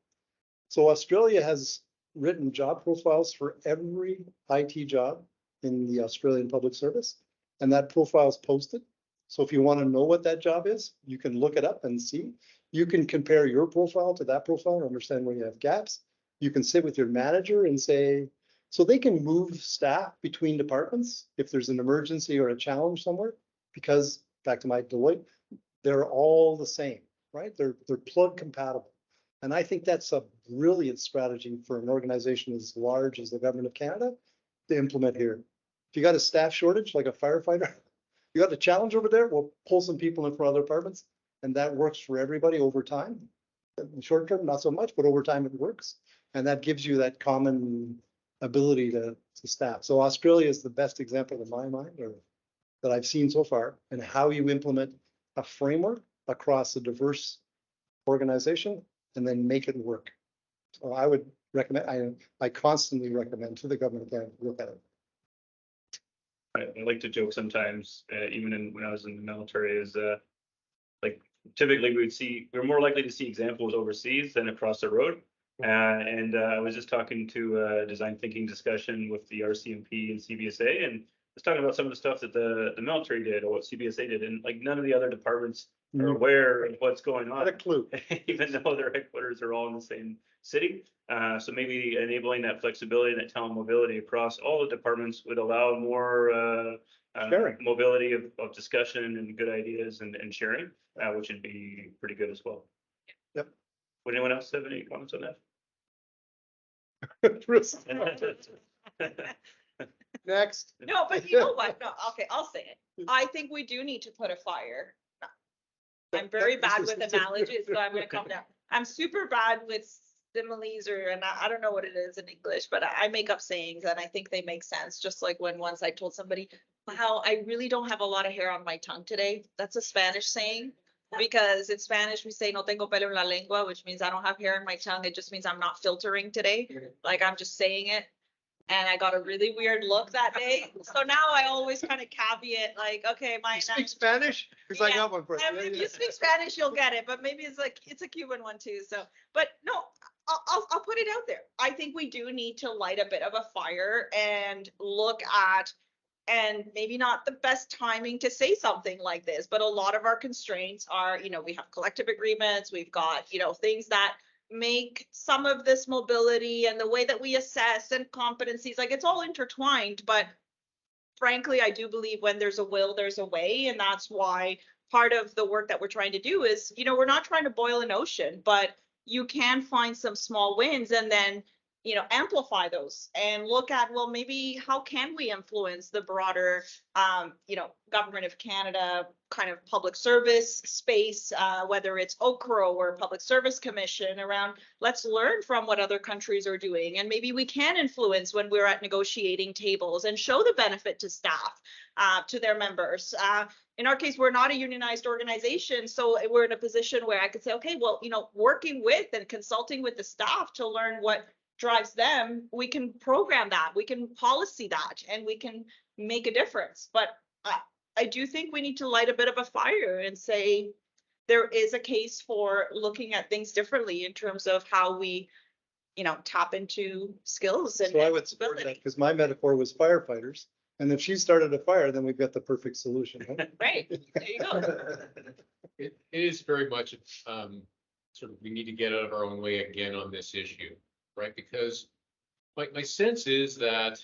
So Australia has written job profiles for every IT job in the Australian public service, and that profile is posted. So if you want to know what that job is, you can look it up and see. You can compare your profile to that profile and understand where you have gaps. You can sit with your manager and say, so they can move staff between departments if there's an emergency or a challenge somewhere, because back to my Deloitte, they're all the same, right? They're plug compatible. And I think that's a brilliant strategy for an organization as large as the government of Canada to implement here. If you got a staff shortage, like a firefighter, you got a challenge over there, we'll pull some people in from other departments, and that works for everybody over time. In the short term, not so much, but over time it works. And that gives you that common ability to staff. So Australia is the best example in my mind, or that I've seen so far, and how you implement a framework across a diverse organization and then make it work. So I would recommend, I constantly recommend to the government to look at it. I like to joke sometimes, even when I was in the military, is like typically we're more likely to see examples overseas than across the road. And I was just talking to a design thinking discussion with the RCMP and CBSA, and was talking about some of the stuff that the military did or what CBSA did, and like none of the other departments are aware of what's going on. Not a clue. Even though their headquarters are all in the same city. So maybe enabling that flexibility and that talent mobility across all the departments would allow more mobility of discussion and good ideas and sharing, which would be pretty good as well. Yep. Would anyone else have any comments on that? Next. No, but you know what? No, okay, I'll say it. I think we do need to put a fire. I'm very bad with analogies, so I'm gonna calm down. I'm super bad with similes and I don't know what it is in English, but I make up sayings and I think they make sense. Just like when once I told somebody, wow, I really don't have a lot of hair on my tongue today. That's a Spanish saying. Because in Spanish, we say no tengo pelo en la lengua, which means I don't have hair in my tongue. It just means I'm not filtering today. Like I'm just saying it. And I got a really weird look that day. So now I always kind of caveat like, okay, my. You speak Spanish? Because I got one for you. If you speak Spanish, you'll get it. But maybe it's a Cuban one too. So, but no, I'll put it out there. I think we do need to light a bit of a fire and look at, and maybe not the best timing to say something like this, but a lot of our constraints are, we have collective agreements, we've got, things that make some of this mobility and the way that we assess and competencies, like it's all intertwined. But frankly, I do believe when there's a will, there's a way. And that's why part of the work that we're trying to do is, we're not trying to boil an ocean, but you can find some small wins and then amplify those and look at, well, maybe how can we influence the broader, government of Canada kind of public service space, whether it's OCRO or Public Service Commission around, let's learn from what other countries are doing. And maybe we can influence when we're at negotiating tables and show the benefit to staff, to their members. In our case, we're not a unionized organization, so we're in a position where I could say, okay, well, working with and consulting with the staff to learn what drives them, we can program that, we can policy that, and we can make a difference. But I do think we need to light a bit of a fire and say there is a case for looking at things differently in terms of how we, tap into skills. And so I would support that because my metaphor was firefighters. And if she started a fire, then we've got the perfect solution. Right? Right. There you go. It is very much sort of, we need to get out of our own way again on this issue. Right, because my sense is that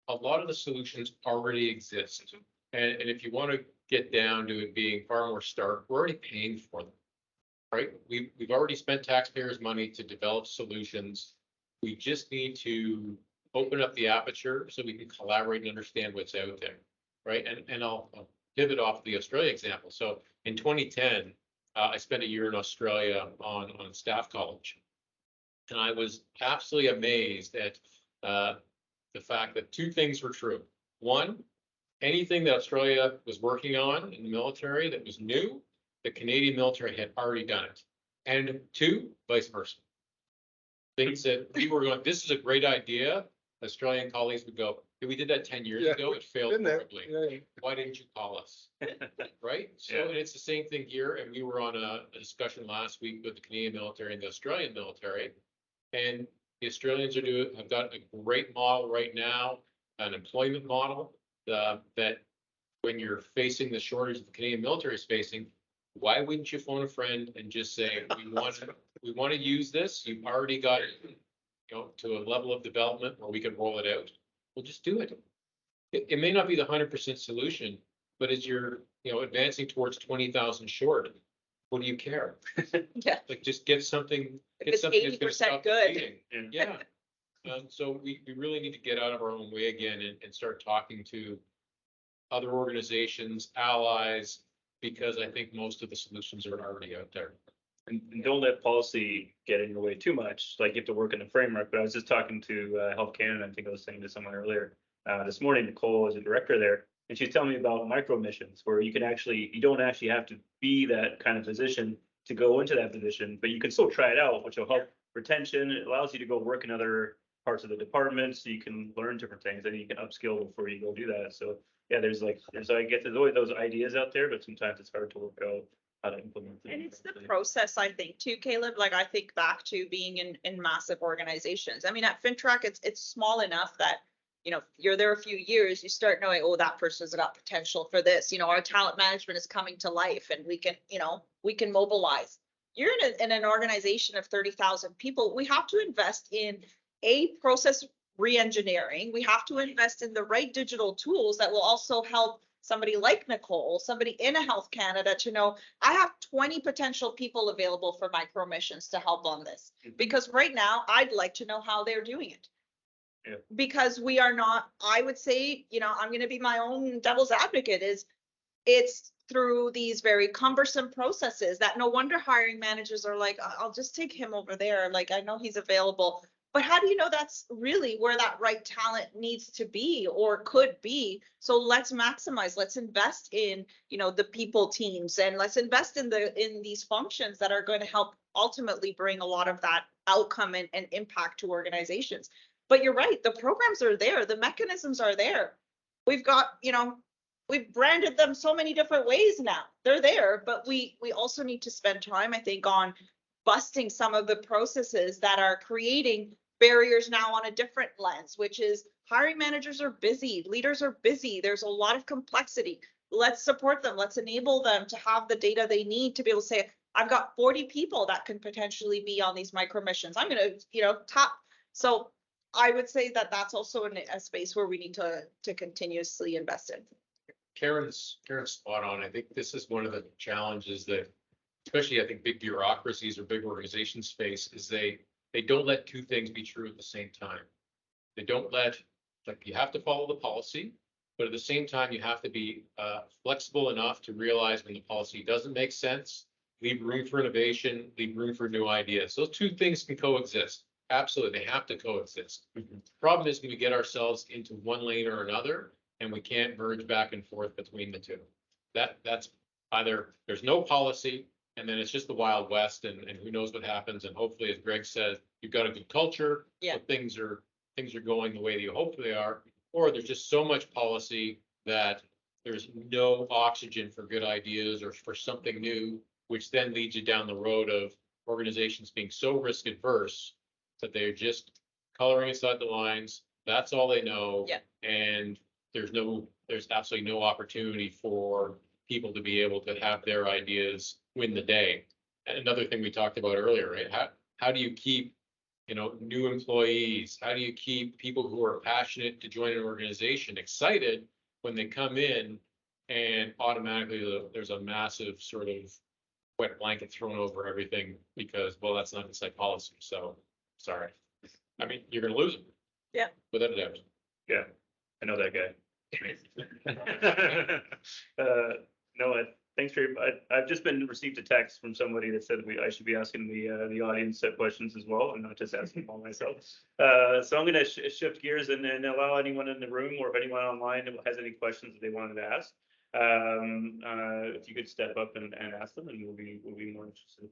a lot of the solutions already exist. And if you want to get down to it being far more stark, we're already paying for them. right? We've already spent taxpayers' money to develop solutions. We just need to open up the aperture so we can collaborate and understand what's out there, right? And I'll pivot off the Australia example. So in 2010, I spent a year in Australia on staff college. And I was absolutely amazed at the fact that two things were true. One, anything that Australia was working on in the military that was new, the Canadian military had already done it. And two, vice versa. Things that we were going, this is a great idea. Australian colleagues would go, hey, we did that 10 years Yeah, ago. It failed been there. horribly. Yeah. Why didn't you call us? Right? So Yeah. and it's the same thing here. And we were on a discussion last week with the Canadian military and the Australian military. And the Australians have got a great model right now, an employment model that when you're facing the shortage the Canadian military is facing, why wouldn't you phone a friend and just say, we want to use this? You've already got it, to a level of development where we can roll it out. We'll just do it. It may not be the 100% solution, but as you're, advancing towards 20,000 short, what do you care? Yeah. Like just get something, If get it's something that's gonna 80% stop the good. bleeding. Yeah. So we really need to get out of our own way again and start talking to other organizations, allies, because I think most of the solutions are already out there. And don't let policy get in your way too much. Like you have to work in the framework. But I was just talking to Health Canada. I think I was saying to someone earlier this morning. Nicole is a director there, and she's telling me about micro missions where you don't actually have to be that kind of physician to go into that position, but you can still try it out, which will help retention. It allows you to go work in other parts of the department, so you can learn different things and you can upskill before you go do that. So yeah, there's always those ideas out there, but sometimes it's hard to work out how to implement them. And it's the process, I think, too, Caleb. Like I think back to being in massive organizations. I mean, at FINTRAC, it's small enough that, you're there a few years, you start knowing, oh, that person's got potential for this. Our talent management is coming to life and we can mobilize. You're in an organization of 30,000 people. We have to invest in a process re-engineering. We have to invest in the right digital tools that will also help somebody like Nicole, somebody in a Health Canada to know I have 20 potential people available for micro missions to help on this. Because right now I'd like to know how they're doing it. Yeah. Because we are not, I would say, I'm going to be my own devil's advocate, it's through these very cumbersome processes that no wonder hiring managers are like, I'll just take him over there. Like, I know he's available. But how do you know that's really where that right talent needs to be or could be? So let's maximize, let's invest in, the people teams, and let's invest in these functions that are going to help ultimately bring a lot of that outcome and impact to organizations. But you're right, the programs are there, the mechanisms are there. We've got, we've branded them so many different ways now. They're there, but we also need to spend time, I think, on busting some of the processes that are creating barriers now on a different lens, which is hiring managers are busy, leaders are busy, there's a lot of complexity. Let's support them, let's enable them to have the data they need to be able to say, I've got 40 people that can potentially be on these micro missions. I'm going to, top. So I would say that that's also a space where we need to continuously invest in. Karen's spot on. I think this is one of the challenges that, especially I think big bureaucracies or big organizations face, is they don't let two things be true at the same time. They don't you have to follow the policy, but at the same time, you have to be flexible enough to realize when the policy doesn't make sense, leave room for innovation, leave room for new ideas. Those two things can coexist. Absolutely, they have to coexist. The problem is when we get ourselves into one lane or another, and we can't merge back and forth between the two. That's either there's no policy, and then it's just the Wild West, and who knows what happens. And hopefully, as Greg says, you've got a good culture, so things are going the way that you hope they are, or there's just so much policy that there's no oxygen for good ideas or for something new, which then leads you down the road of organizations being so risk adverse that they're just coloring inside the lines. That's all they know. Yeah. And there's absolutely no opportunity for people to be able to have their ideas win the day. And another thing we talked about earlier, right? How do you keep, new employees? How do you keep people who are passionate to join an organization excited when they come in and automatically there's a massive sort of wet blanket thrown over everything because, well, that's not inside policy, so, sorry. I mean, you're gonna lose them. Yeah. Without a doubt. Yeah, I know that guy. No, thanks for, I've just received a text from somebody that said I should be asking the audience questions as well, and not just asking all myself. So I'm gonna shift gears and allow anyone in the room, or if anyone online has any questions that they wanted to ask. If you could step up and ask them, and we'll be more interested.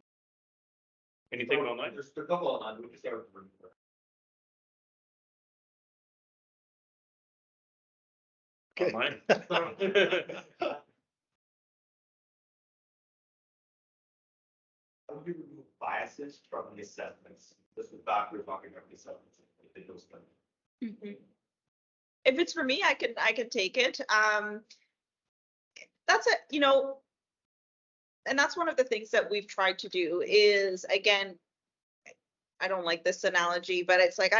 Anything online? There's a couple online, we can start with the room. Okay. Online? How do you remove biases from the assessments? This is back, we're talking about the assessments. If they don't spend. If it's for me, I can take it. That's it, and that's one of the things that we've tried to do is, again, I don't like this analogy, but it's like,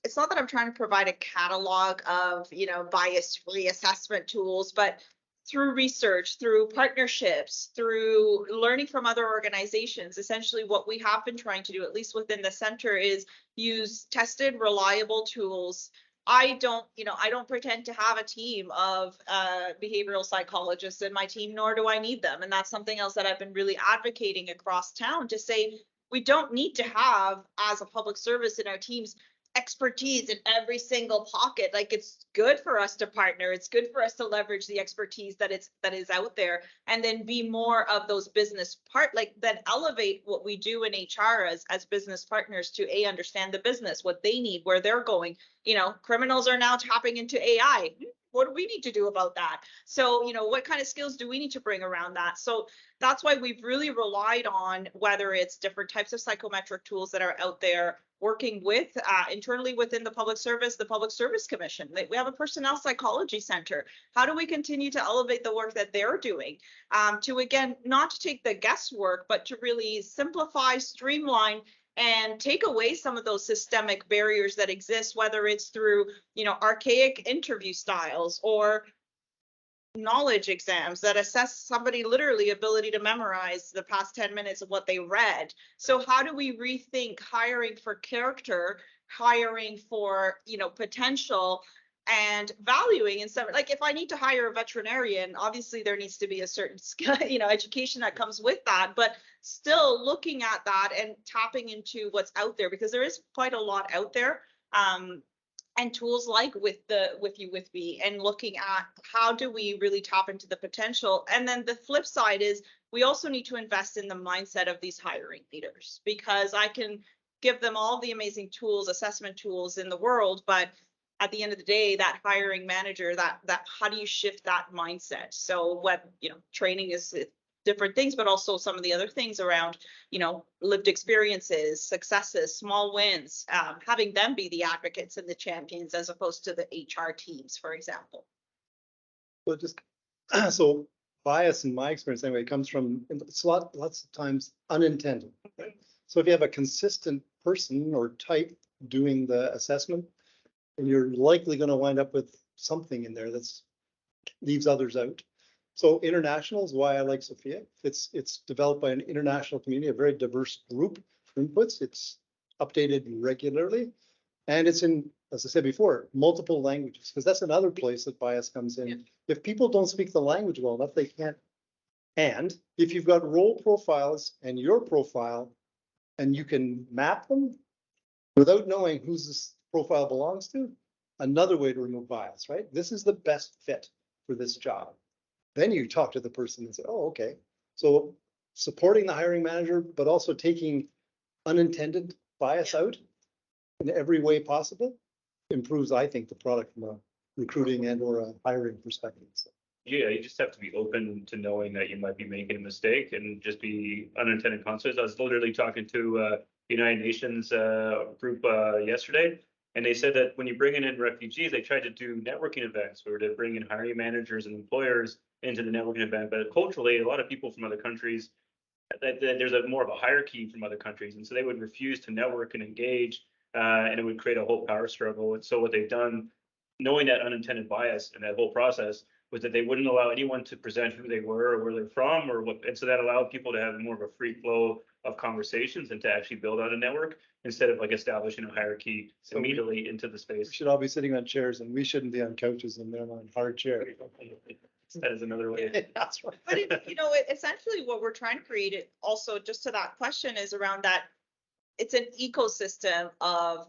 it's not that I'm trying to provide a catalog of, bias-free assessment tools, but through research, through partnerships, through learning from other organizations, essentially what we have been trying to do, at least within the center, is use tested, reliable tools. I don't pretend to have a team of behavioral psychologists in my team, nor do I need them. And that's something else that I've been really advocating across town to say, we don't need to have, as a public service in our teams, expertise in every single pocket. Like, it's good for us to partner. It's good for us to leverage the expertise that is out there, and then be more of those business then elevate what we do in HR as business partners to understand the business, what they need, where they're going. Criminals are now tapping into AI. What do we need to do about that? So, what kind of skills do we need to bring around that? So that's why we've really relied on, whether it's different types of psychometric tools that are out there, working with internally within the Public Service Commission. We have a personnel psychology center. How do we continue to elevate the work that they're doing to, again, not to take the guesswork, but to really simplify, streamline, and take away some of those systemic barriers that exist, whether it's through, archaic interview styles or knowledge exams that assess somebody literally ability to memorize the past 10 minutes of what they read. So how do we rethink hiring for character, hiring for, potential, and valuing in some, like, if I need to hire a veterinarian, obviously there needs to be a certain skill, education that comes with that, but still looking at that and tapping into what's out there, because there is quite a lot out there. And tools like WithYouWithMe, and looking at how do we really tap into the potential. And then the flip side is, we also need to invest in the mindset of these hiring leaders, because I can give them all the amazing tools, assessment tools in the world, but at the end of the day, that hiring manager, that how do you shift that mindset? So what, training is different things, but also some of the other things around, lived experiences, successes, small wins, having them be the advocates and the champions, as opposed to the HR teams, for example. So bias, in my experience anyway, comes from, it's lots of times unintended. Okay? So if you have a consistent person or type doing the assessment, and you're likely going to wind up with something in there that's leaves others out. So international is why I like SFIA. It's developed by an international community, a very diverse group of inputs. It's updated regularly, and it's in, as I said before, multiple languages, because that's another place that bias comes in. Yeah. If people don't speak the language well enough, they can't. And if you've got role profiles and your profile, and you can map them without knowing who's this profile belongs to, another way to remove bias, right? This is the best fit for this job. Then you talk to the person and say, oh, okay. So supporting the hiring manager, but also taking unintended bias out in every way possible improves, I think, the product from a recruiting and or a hiring perspective. So. Yeah, you just have to be open to knowing that you might be making a mistake and just be unintended consequences. I was literally talking to the United Nations group yesterday, and they said that when you bring in refugees, they tried to do networking events where to bring in hiring managers and employers into the networking event. But culturally, a lot of people from other countries, there's more of a hierarchy from other countries, and so they would refuse to network and engage, and it would create a whole power struggle. And so what they've done, knowing that unintended bias in that whole process, was that they wouldn't allow anyone to present who they were or where they're from or what, and so that allowed people to have more of a free flow of conversations and to actually build out a network instead of like establishing a hierarchy So we- immediately into the We space. should all be sitting on chairs and we shouldn't be on couches and they're on hard chairs. That is another way. That's right. But essentially what we're trying to create it also just to that question is around that. It's an ecosystem of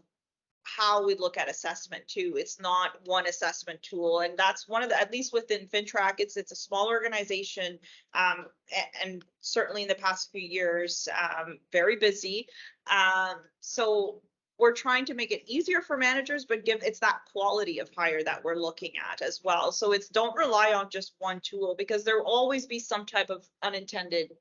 how we look at assessment too. It's not one assessment tool. And that's one of the, at least within FINTRAC, it's a small organization. And certainly in the past few years, very busy. So we're trying to make it easier for managers, but it's that quality of hire that we're looking at as well. So it's don't rely on just one tool because there will always be some type of unintended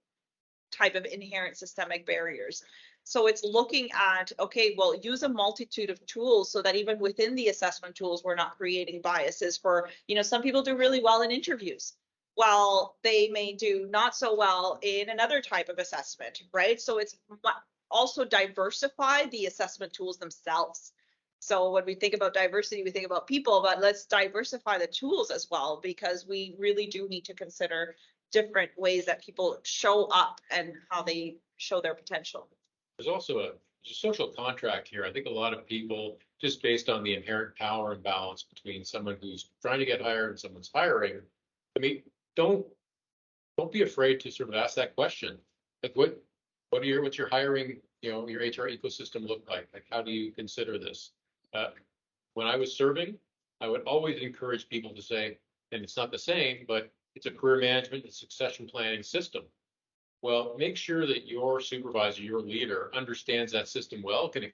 type of inherent systemic barriers. So it's looking at, okay, well, use a multitude of tools so that even within the assessment tools, we're not creating biases for, some people do really well in interviews. While they may do not so well in another type of assessment, right? So it's also diversify the assessment tools themselves. So when we think about diversity, we think about people, but let's diversify the tools as well, because we really do need to consider different ways that people show up and how they show their potential. There's also a social contract here. I think a lot of people, just based on the inherent power imbalance between someone who's trying to get hired and someone's hiring, I mean, don't be afraid to sort of ask that question. Like, what's your hiring, your HR ecosystem look like? Like, how do you consider this? When I was serving, I would always encourage people to say, and it's not the same, but it's a career management and succession planning system. Well, make sure that your supervisor, your leader, understands that system well, can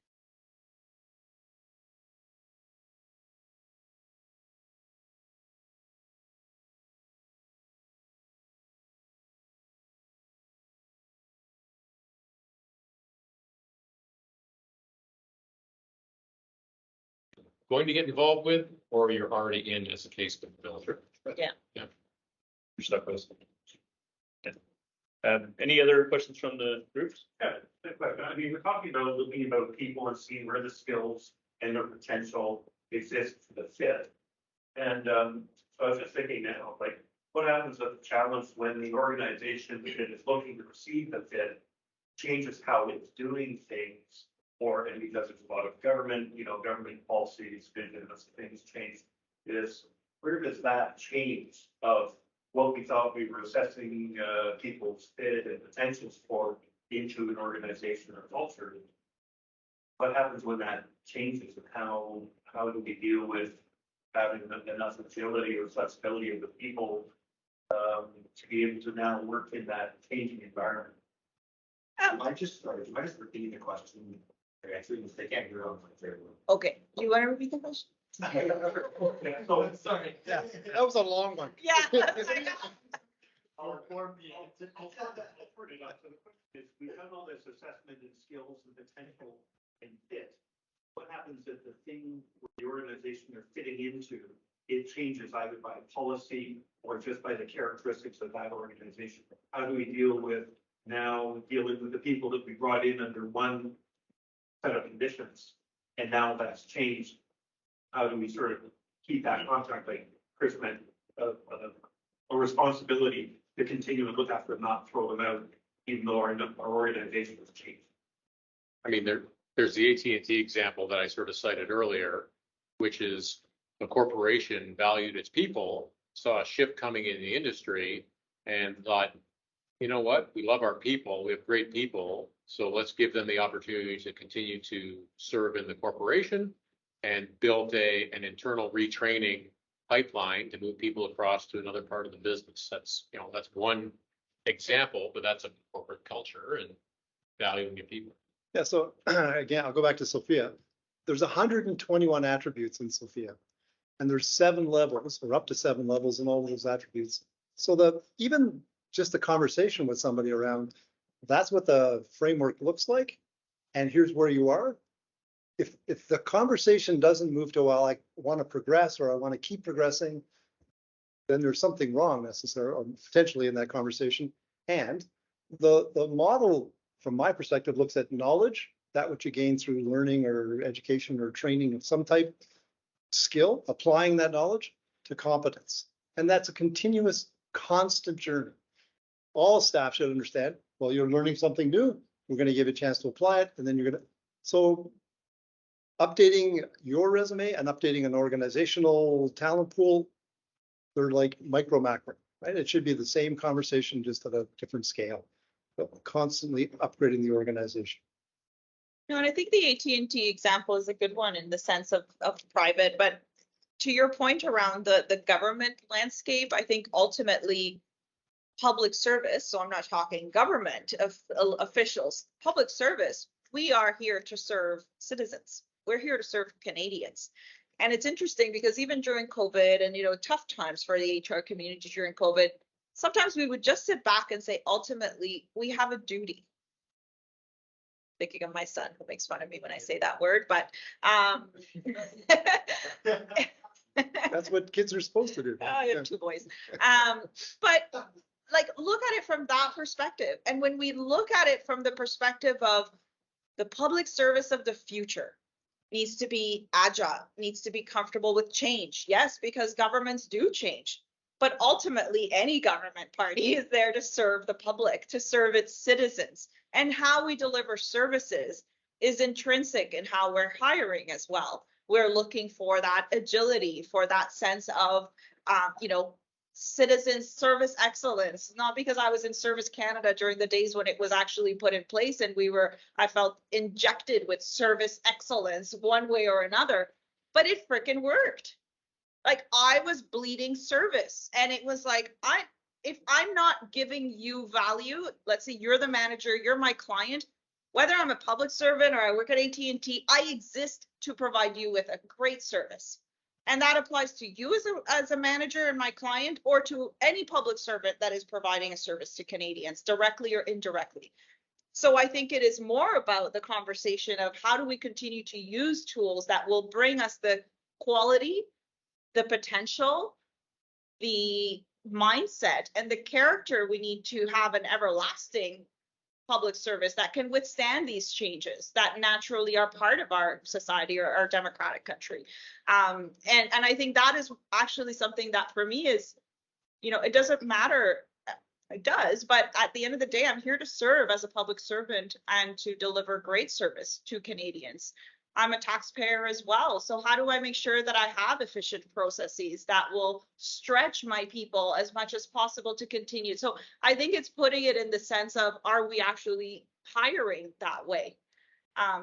going to get involved with, or you're already in as a case builder. Yeah. Yeah. You're stuck with us. Any other questions from the groups? Yeah, but, I mean, we're talking about looking about people and seeing where the skills and their potential exist for the fit. And so I was just thinking now, like, what happens with the challenge when the organization that is looking to receive the fit changes how it's doing things, and because there's a lot of government policies, vision, things change, is where does that change of what we thought we were assessing people's fit and potentials for into an organization or culture? What happens when that changes, and how do we deal with having enough agility or flexibility of the people to be able to now work in that changing environment? I just repeat the question? Actually, they can't hear on my favorite. Okay, do you want to repeat the question? So, Sorry. Yeah, that was a long one. Yeah. We've done all this assessment and skills and potential and fit. What happens if the thing the organization you're fitting into, it changes either by policy or just by the characteristics of that organization? How do we dealing with the people that we brought in under one set of conditions, and now that's changed? How do we sort of keep that contract, like Chris meant, a responsibility to continue and look after them, not throw them out, even though our organization has changed? I mean, there's the AT&T example that I sort of cited earlier, which is a corporation valued its people, saw a shift coming in the industry, and thought, you know what, we love our people, we have great people, so let's give them the opportunity to continue to serve in the corporation, and built an internal retraining pipeline to move people across to another part of the business. That's one example, but that's a corporate culture and valuing your people. Yeah, so again, I'll go back to SFIA. There's 121 attributes in SFIA, and there's 7 levels, or up to 7 levels in all of those attributes. So even just the conversation with somebody around, that's what the framework looks like, and here's where you are. If the conversation doesn't move to, well, I want to progress or I want to keep progressing, then there's something wrong necessarily, or potentially in that conversation. And the model, from my perspective, looks at knowledge, that which you gain through learning or education or training of some type, skill, applying that knowledge, to competence. And that's a continuous, constant journey. All staff should understand, well, you're learning something new. We're going to give you a chance to apply it. And then you're going to, so updating your resume and updating an organizational talent pool, they're like micro macro, right? It should be the same conversation, just at a different scale, but constantly upgrading the organization. No, and I think the AT&T example is a good one in the sense of private, but to your point around the government landscape, I think ultimately public service, so I'm not talking government officials, public service, we are here to serve citizens. We're here to serve Canadians. And it's interesting because even during COVID and, tough times for the HR community during COVID, sometimes we would just sit back and say, ultimately, we have a duty. Thinking of my son who makes fun of me when I say that word, but That's what kids are supposed to do. I have 2 boys. But like, look at it from that perspective. And when we look at it from the perspective of the public service of the future, needs to be agile, needs to be comfortable with change. Yes, because governments do change. But ultimately, any government party is there to serve the public, to serve its citizens. And how we deliver services is intrinsic in how we're hiring as well. We're looking for that agility, for that sense of, citizen service excellence. Not because I was in Service Canada during the days when it was actually put in place and I felt injected with service excellence one way or another, but it freaking worked. Like, I was bleeding service, and it was like, if I'm not giving you value, let's say you're the manager, you're my client, whether I'm a public servant or I work at AT&T, I exist to provide you with a great service. And that applies to you as a manager and my client, or to any public servant that is providing a service to Canadians, directly or indirectly. So I think it is more about the conversation of how do we continue to use tools that will bring us the quality, the potential, the mindset, and the character we need to have an everlasting public service that can withstand these changes that naturally are part of our society or our democratic country. And I think that is actually something that for me is, it doesn't matter. It does, but at the end of the day, I'm here to serve as a public servant and to deliver great service to Canadians. I'm a taxpayer as well. So how do I make sure that I have efficient processes that will stretch my people as much as possible to continue? So I think it's putting it in the sense of, are we actually hiring that way?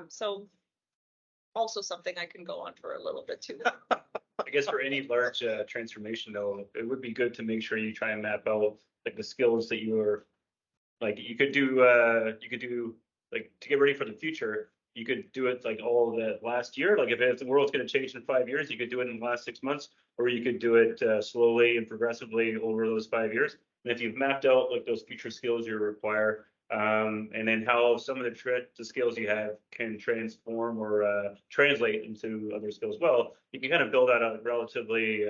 So also something I can go on for a little bit too. I guess for any large transformation though, it would be good to make sure you try and map out like the skills that you're like, you could do like to get ready for the future. You could do it like all of that last year. Like if the world's going to change in 5 years, you could do it in the last 6 months, or you could do it slowly and progressively over those 5 years. And if you've mapped out like those future skills you require, and then how some of the skills you have can transform or translate into other skills, well, you can kind of build out a relatively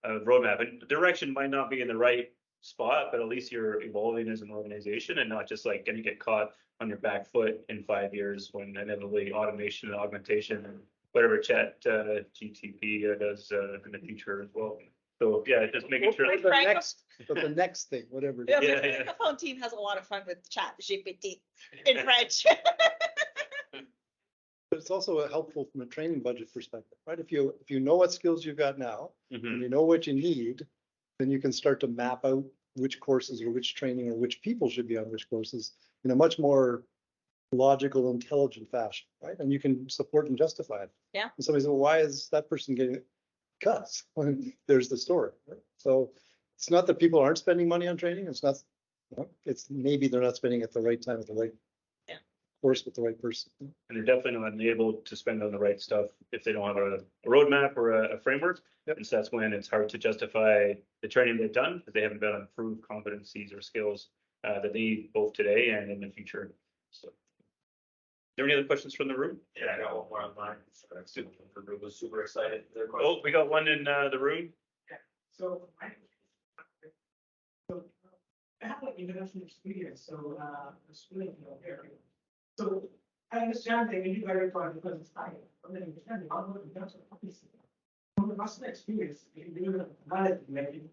roadmap. And the direction might not be in the right spot, but at least you're evolving as an organization and not just like going to get caught on your back foot in 5 years when inevitably automation and augmentation and whatever chat GTP does in the future as well. So yeah, just making sure. But the next thing, whatever. Yeah, the Francophone team has a lot of fun with chat GPT in French. But it's also helpful from a training budget perspective, right? If you know what skills you've got now, and you know what you need, then you can start to map out which courses or which training or which people should be on which courses in a much more logical, intelligent fashion, right? And you can support and justify it. Yeah. And somebody says, well, why is that person getting it? Because there's the story. Right? So it's not that people aren't spending money on training. It's not, it's maybe they're not spending at the right time at the right course with the right person. And they're definitely not able to spend on the right stuff if they don't have a roadmap or a framework. Yep. And so that's when it's hard to justify the training they've done because they haven't been on improved competencies or skills that they need both today and in the future. So, are there any other questions from the room? Yeah, I got one more online. So that's super, the room was super excited. Oh, we got one in the room. So I have like international experience, so schooling here. So I understand they need very far because it's time. But then understand the onward in terms of policy. From the personal experience, if you do manage maybe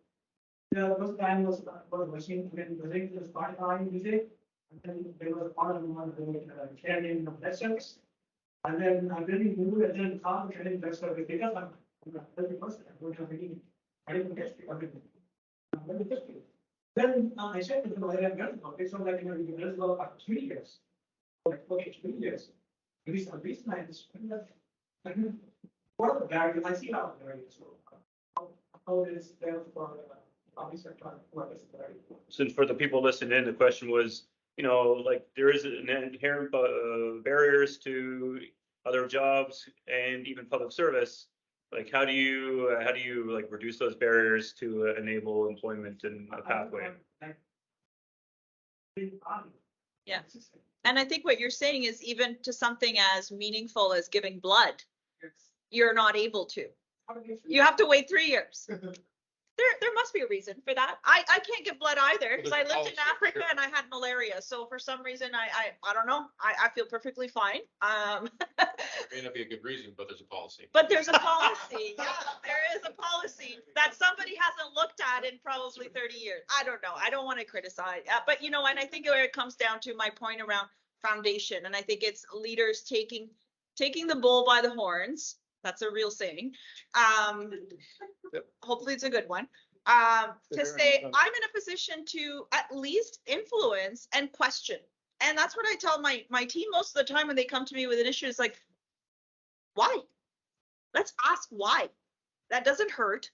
the first time was machine when music was Spotify music. And then there was a part of the one doing carrying of lessons. And then I really moved and then found carrying lessons because I'm 30%. I don't have any. I didn't get everything. Then I said to the lawyer, okay, so like, there's a lot of 3 years. Like, okay, 3 years. These are these nights. What are the barriers? I see how the barriers work. How it is there for obviously what is the barrier? So for the people listening in, the question was, like there is an inherent barriers to other jobs and even public service. Like how do you like reduce those barriers to enable employment in a pathway? Yeah. And I think what you're saying is even to something as meaningful as giving blood, you're not able to. You have to wait 3 years. There must be a reason for that. I can't give blood either because I lived in Africa and I had malaria. So for some reason, I don't know. I feel perfectly fine. May not be a good reason, but there's a policy. But there's a policy. Yeah, there is a policy that somebody hasn't looked at in probably 30 years. I don't know. I don't want to criticize. But, and I think where it comes down to my point around foundation. And I think it's leaders taking the bull by the horns. That's a real saying. Hopefully it's a good one. To say I'm in a position to at least influence and question. And that's what I tell my team most of the time when they come to me with an issue. Is like, why? Let's ask why. That doesn't hurt.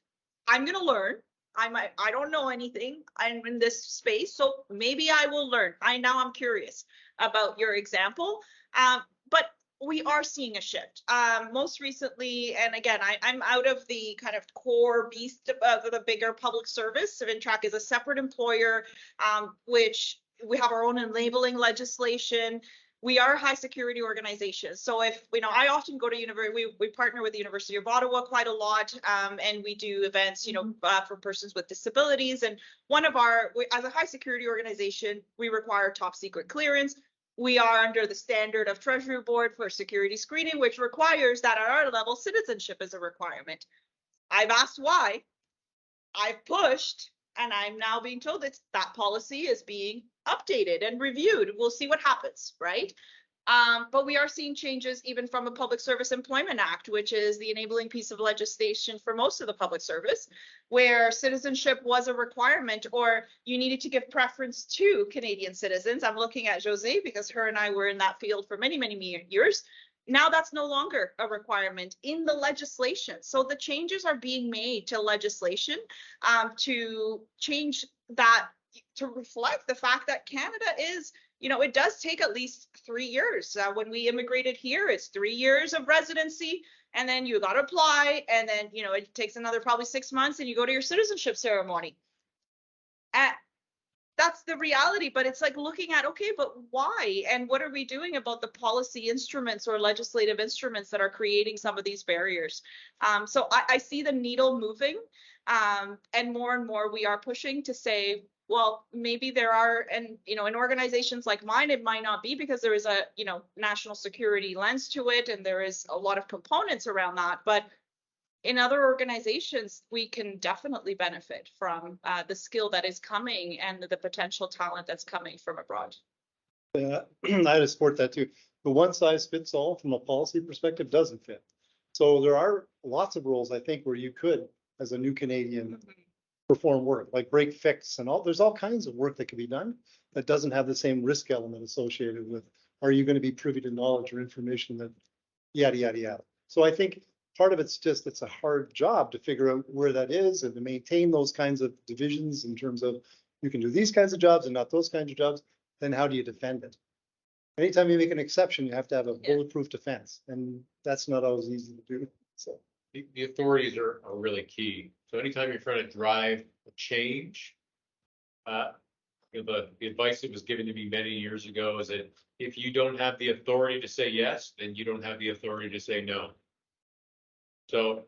I'm going to learn. I don't know anything. I'm in this space, so maybe I will learn. I'm curious about your example. But we are seeing a shift. Most recently, and again, I'm out of the kind of core beast of the bigger public service. FINTRAC is a separate employer, which we have our own enabling legislation. We are a high security organization. So if, I often go to university, we partner with the University of Ottawa quite a lot, and we do events, for persons with disabilities. And as a high security organization, we require top secret clearance. We are under the standard of Treasury Board for security screening, which requires that at our level, citizenship is a requirement. I've asked why, I've pushed, and I'm now being told that policy is being updated and reviewed. We'll see what happens, right? But we are seeing changes even from a Public Service Employment Act, which is the enabling piece of legislation for most of the public service, where citizenship was a requirement or you needed to give preference to Canadian citizens. I'm looking at José because her and I were in that field for many, many years. Now that's no longer a requirement in the legislation. So the changes are being made to legislation to change that, to reflect the fact that Canada is, it does take at least 3 years. When we immigrated here, it's 3 years of residency, and then you got to apply, and then, it takes another probably 6 months, and you go to your citizenship ceremony. That's the reality, but it's like looking at, okay, but why? And what are we doing about the policy instruments or legislative instruments that are creating some of these barriers? So I see the needle moving, and more we are pushing to say, well, maybe there are, and, in organizations like mine, it might not be because there is a, national security lens to it, and there is a lot of components around that. But in other organizations, we can definitely benefit from the skill that is coming and the potential talent that's coming from abroad. Yeah, I support that too. The one size fits all from a policy perspective doesn't fit. So there are lots of roles, I think, where you could, as a new Canadian, perform work like break fix and all. There's all kinds of work that can be done that doesn't have the same risk element associated with, are you going to be privy to knowledge or information that yada, yada, yada. So I think part of it's just, it's a hard job to figure out where that is and to maintain those kinds of divisions in terms of you can do these kinds of jobs and not those kinds of jobs. Then how do you defend it? Anytime you make an exception, you have to have a bulletproof defense, and that's not always easy to do. So the authorities are really key. So anytime you're trying to drive a change, the advice that was given to me many years ago is that if you don't have the authority to say yes, then you don't have the authority to say no. So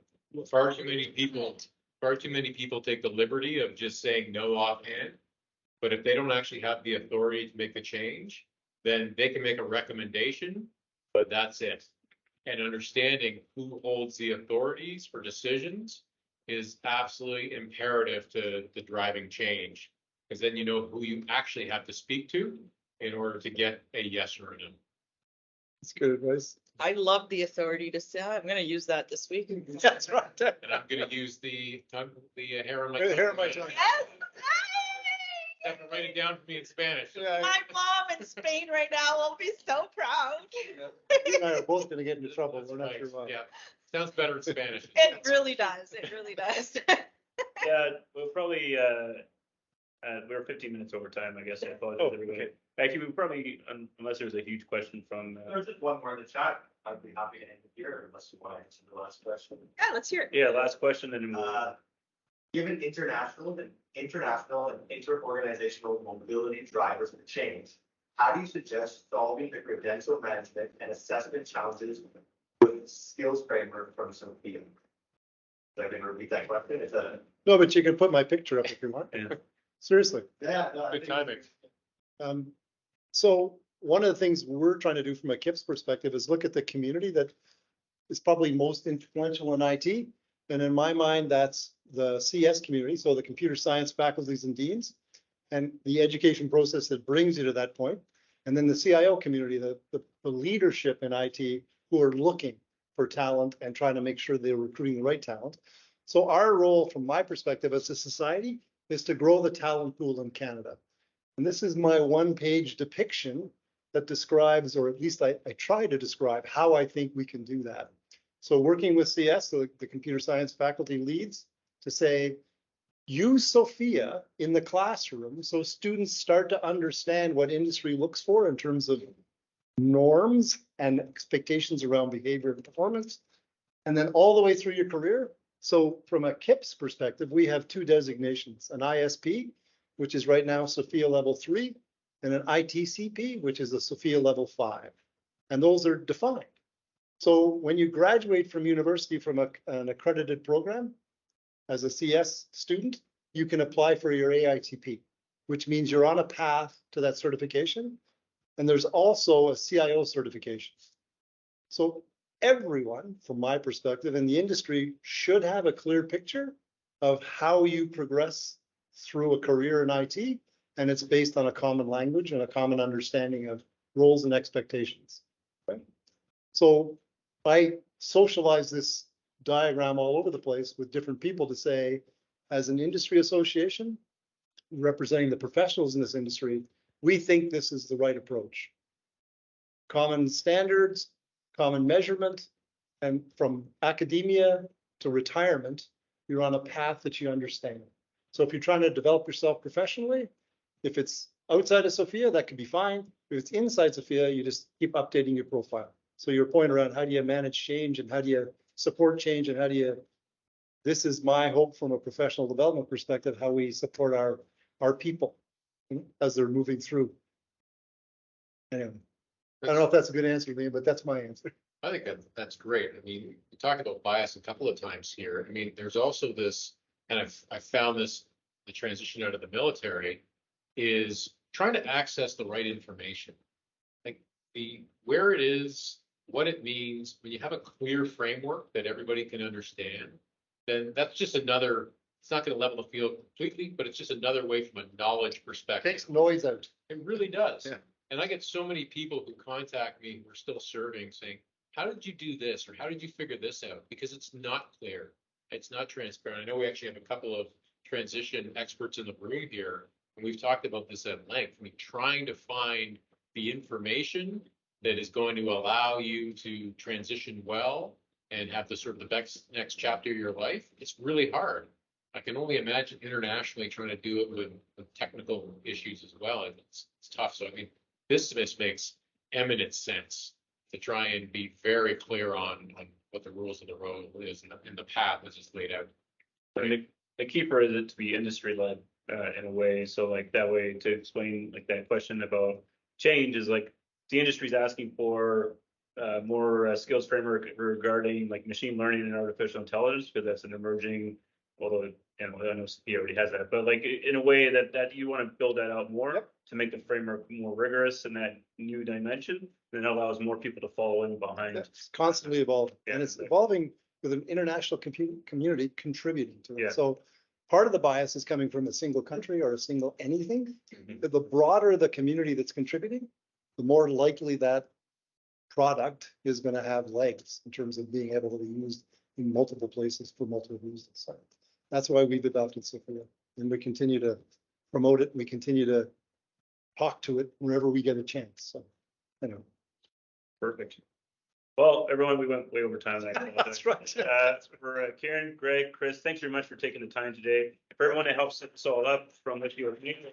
far too many people take the liberty of just saying no offhand. But if they don't actually have the authority to make the change, then they can make a recommendation, but that's it. And understanding who holds the authorities for decisions is absolutely imperative to the driving change. Because then you know who you actually have to speak to in order to get a yes or a no. That's good advice. I love the authority to say, I'm gonna use that this week. That's right. And I'm gonna use the hair on my Hair on my tongue. tongue. Yes. Have to write it down for me in Spanish. Yeah, My mom in Spain right now will be so proud. you and I are both gonna get into trouble. That's We're not right, sure why. yeah. Sounds better in Spanish. It really does. It really does. Yeah, we'll probably, we're 15 minutes over time, I guess. I apologize, Oh, everybody. okay. Actually, we probably, unless there's a huge question from, There's just one more in the chat. I'd be happy to end it here unless you want to answer the last question. Yeah, let's hear it. yeah, last question, and then we'll, Given international and inter-organizational mobility drivers for change, how do you suggest solving the credential management and assessment challenges with skills framework from SFIA? So I can repeat that question. It's a No, but you can put my picture up if you want. Yeah. Seriously. Good timing. So one of the things we're trying to do from a CIPS perspective is look at the community that is probably most influential in IT. And in my mind, that's the CS community, so the computer science faculties and deans, and the education process that brings you to that point. And then the CIO community, the leadership in IT who are looking for talent and trying to make sure they're recruiting the right talent. So our role from my perspective as a society is to grow the talent pool in Canada. And this is my one-page depiction that describes, or at least I try to describe how I think we can do that. So working with CS, so the computer science faculty leads, to say, use SFIA in the classroom so students start to understand what industry looks for in terms of norms and expectations around behavior and performance, and then all the way through your career. So from a CIPS perspective, we have two designations, an ISP, which is right now SFIA level 3, and an ITCP, which is a SFIA level 5. And those are defined. So when you graduate from university from an accredited program as a CS student, you can apply for your AITP, which means you're on a path to that certification. And there's also a CIO certification. So everyone, from my perspective, in the industry should have a clear picture of how you progress through a career in IT. And it's based on a common language and a common understanding of roles and expectations. Right? So I socialize this diagram all over the place with different people to say, as an industry association, representing the professionals in this industry, we think this is the right approach. Common standards, common measurement, and from academia to retirement, you're on a path that you understand. So if you're trying to develop yourself professionally, if it's outside of SFIA, that could be fine. If it's inside SFIA, you just keep updating your profile. So your point around how do you manage change and how do you support change and how do you, this is my hope from a professional development perspective, how we support our people as they're moving through. Anyway, I don't know if that's a good answer to me, but that's my answer. I think that's great. I mean, we talked about bias a couple of times here. I mean, there's also this, and I found this, the transition out of the military is trying to access the right information. Like where it is, what it means, when you have a clear framework that everybody can understand, then that's just another, it's not going to level the field completely, but it's just another way from a knowledge perspective. Takes noise out. It really does. Yeah. And I get so many people who contact me who are still serving saying, how did you do this? Or how did you figure this out? Because it's not clear. It's not transparent. I know we actually have a couple of transition experts in the room here, and we've talked about this at length. I mean, trying to find the information that is going to allow you to transition well and have the sort of the next chapter of your life, it's really hard. I can only imagine internationally trying to do it with technical issues as well. And it's tough. So I mean, this makes eminent sense to try and be very clear on what the rules of the road is and the path that's just laid out. and the key for it to be industry led in a way. So like that way to explain like that question about change is like the industry's asking for more skills framework regarding like machine learning and artificial intelligence, because that's an emerging, although I know CP already has that, but like in a way that you want to build that out more to make the framework more rigorous in that new dimension, then it allows more people to follow in behind. It's constantly evolving, Yeah, and it's exactly. evolving with an international community contributing to Yeah. it. So part of the bias is coming from a single country or a single anything. Mhm. The broader the community that's contributing, the more likely that product is going to have legs in terms of being able to be used in multiple places for multiple reasons. So that's why we've adopted SFIA, and we continue to promote it. We continue to talk to it wherever we get a chance. So, anyway. Perfect. Well, everyone, we went way over time. And I apologize. That's right. For Karen, Greg, Chris, thanks very much for taking the time today. For everyone that helps set this all up from WithYouWithMe,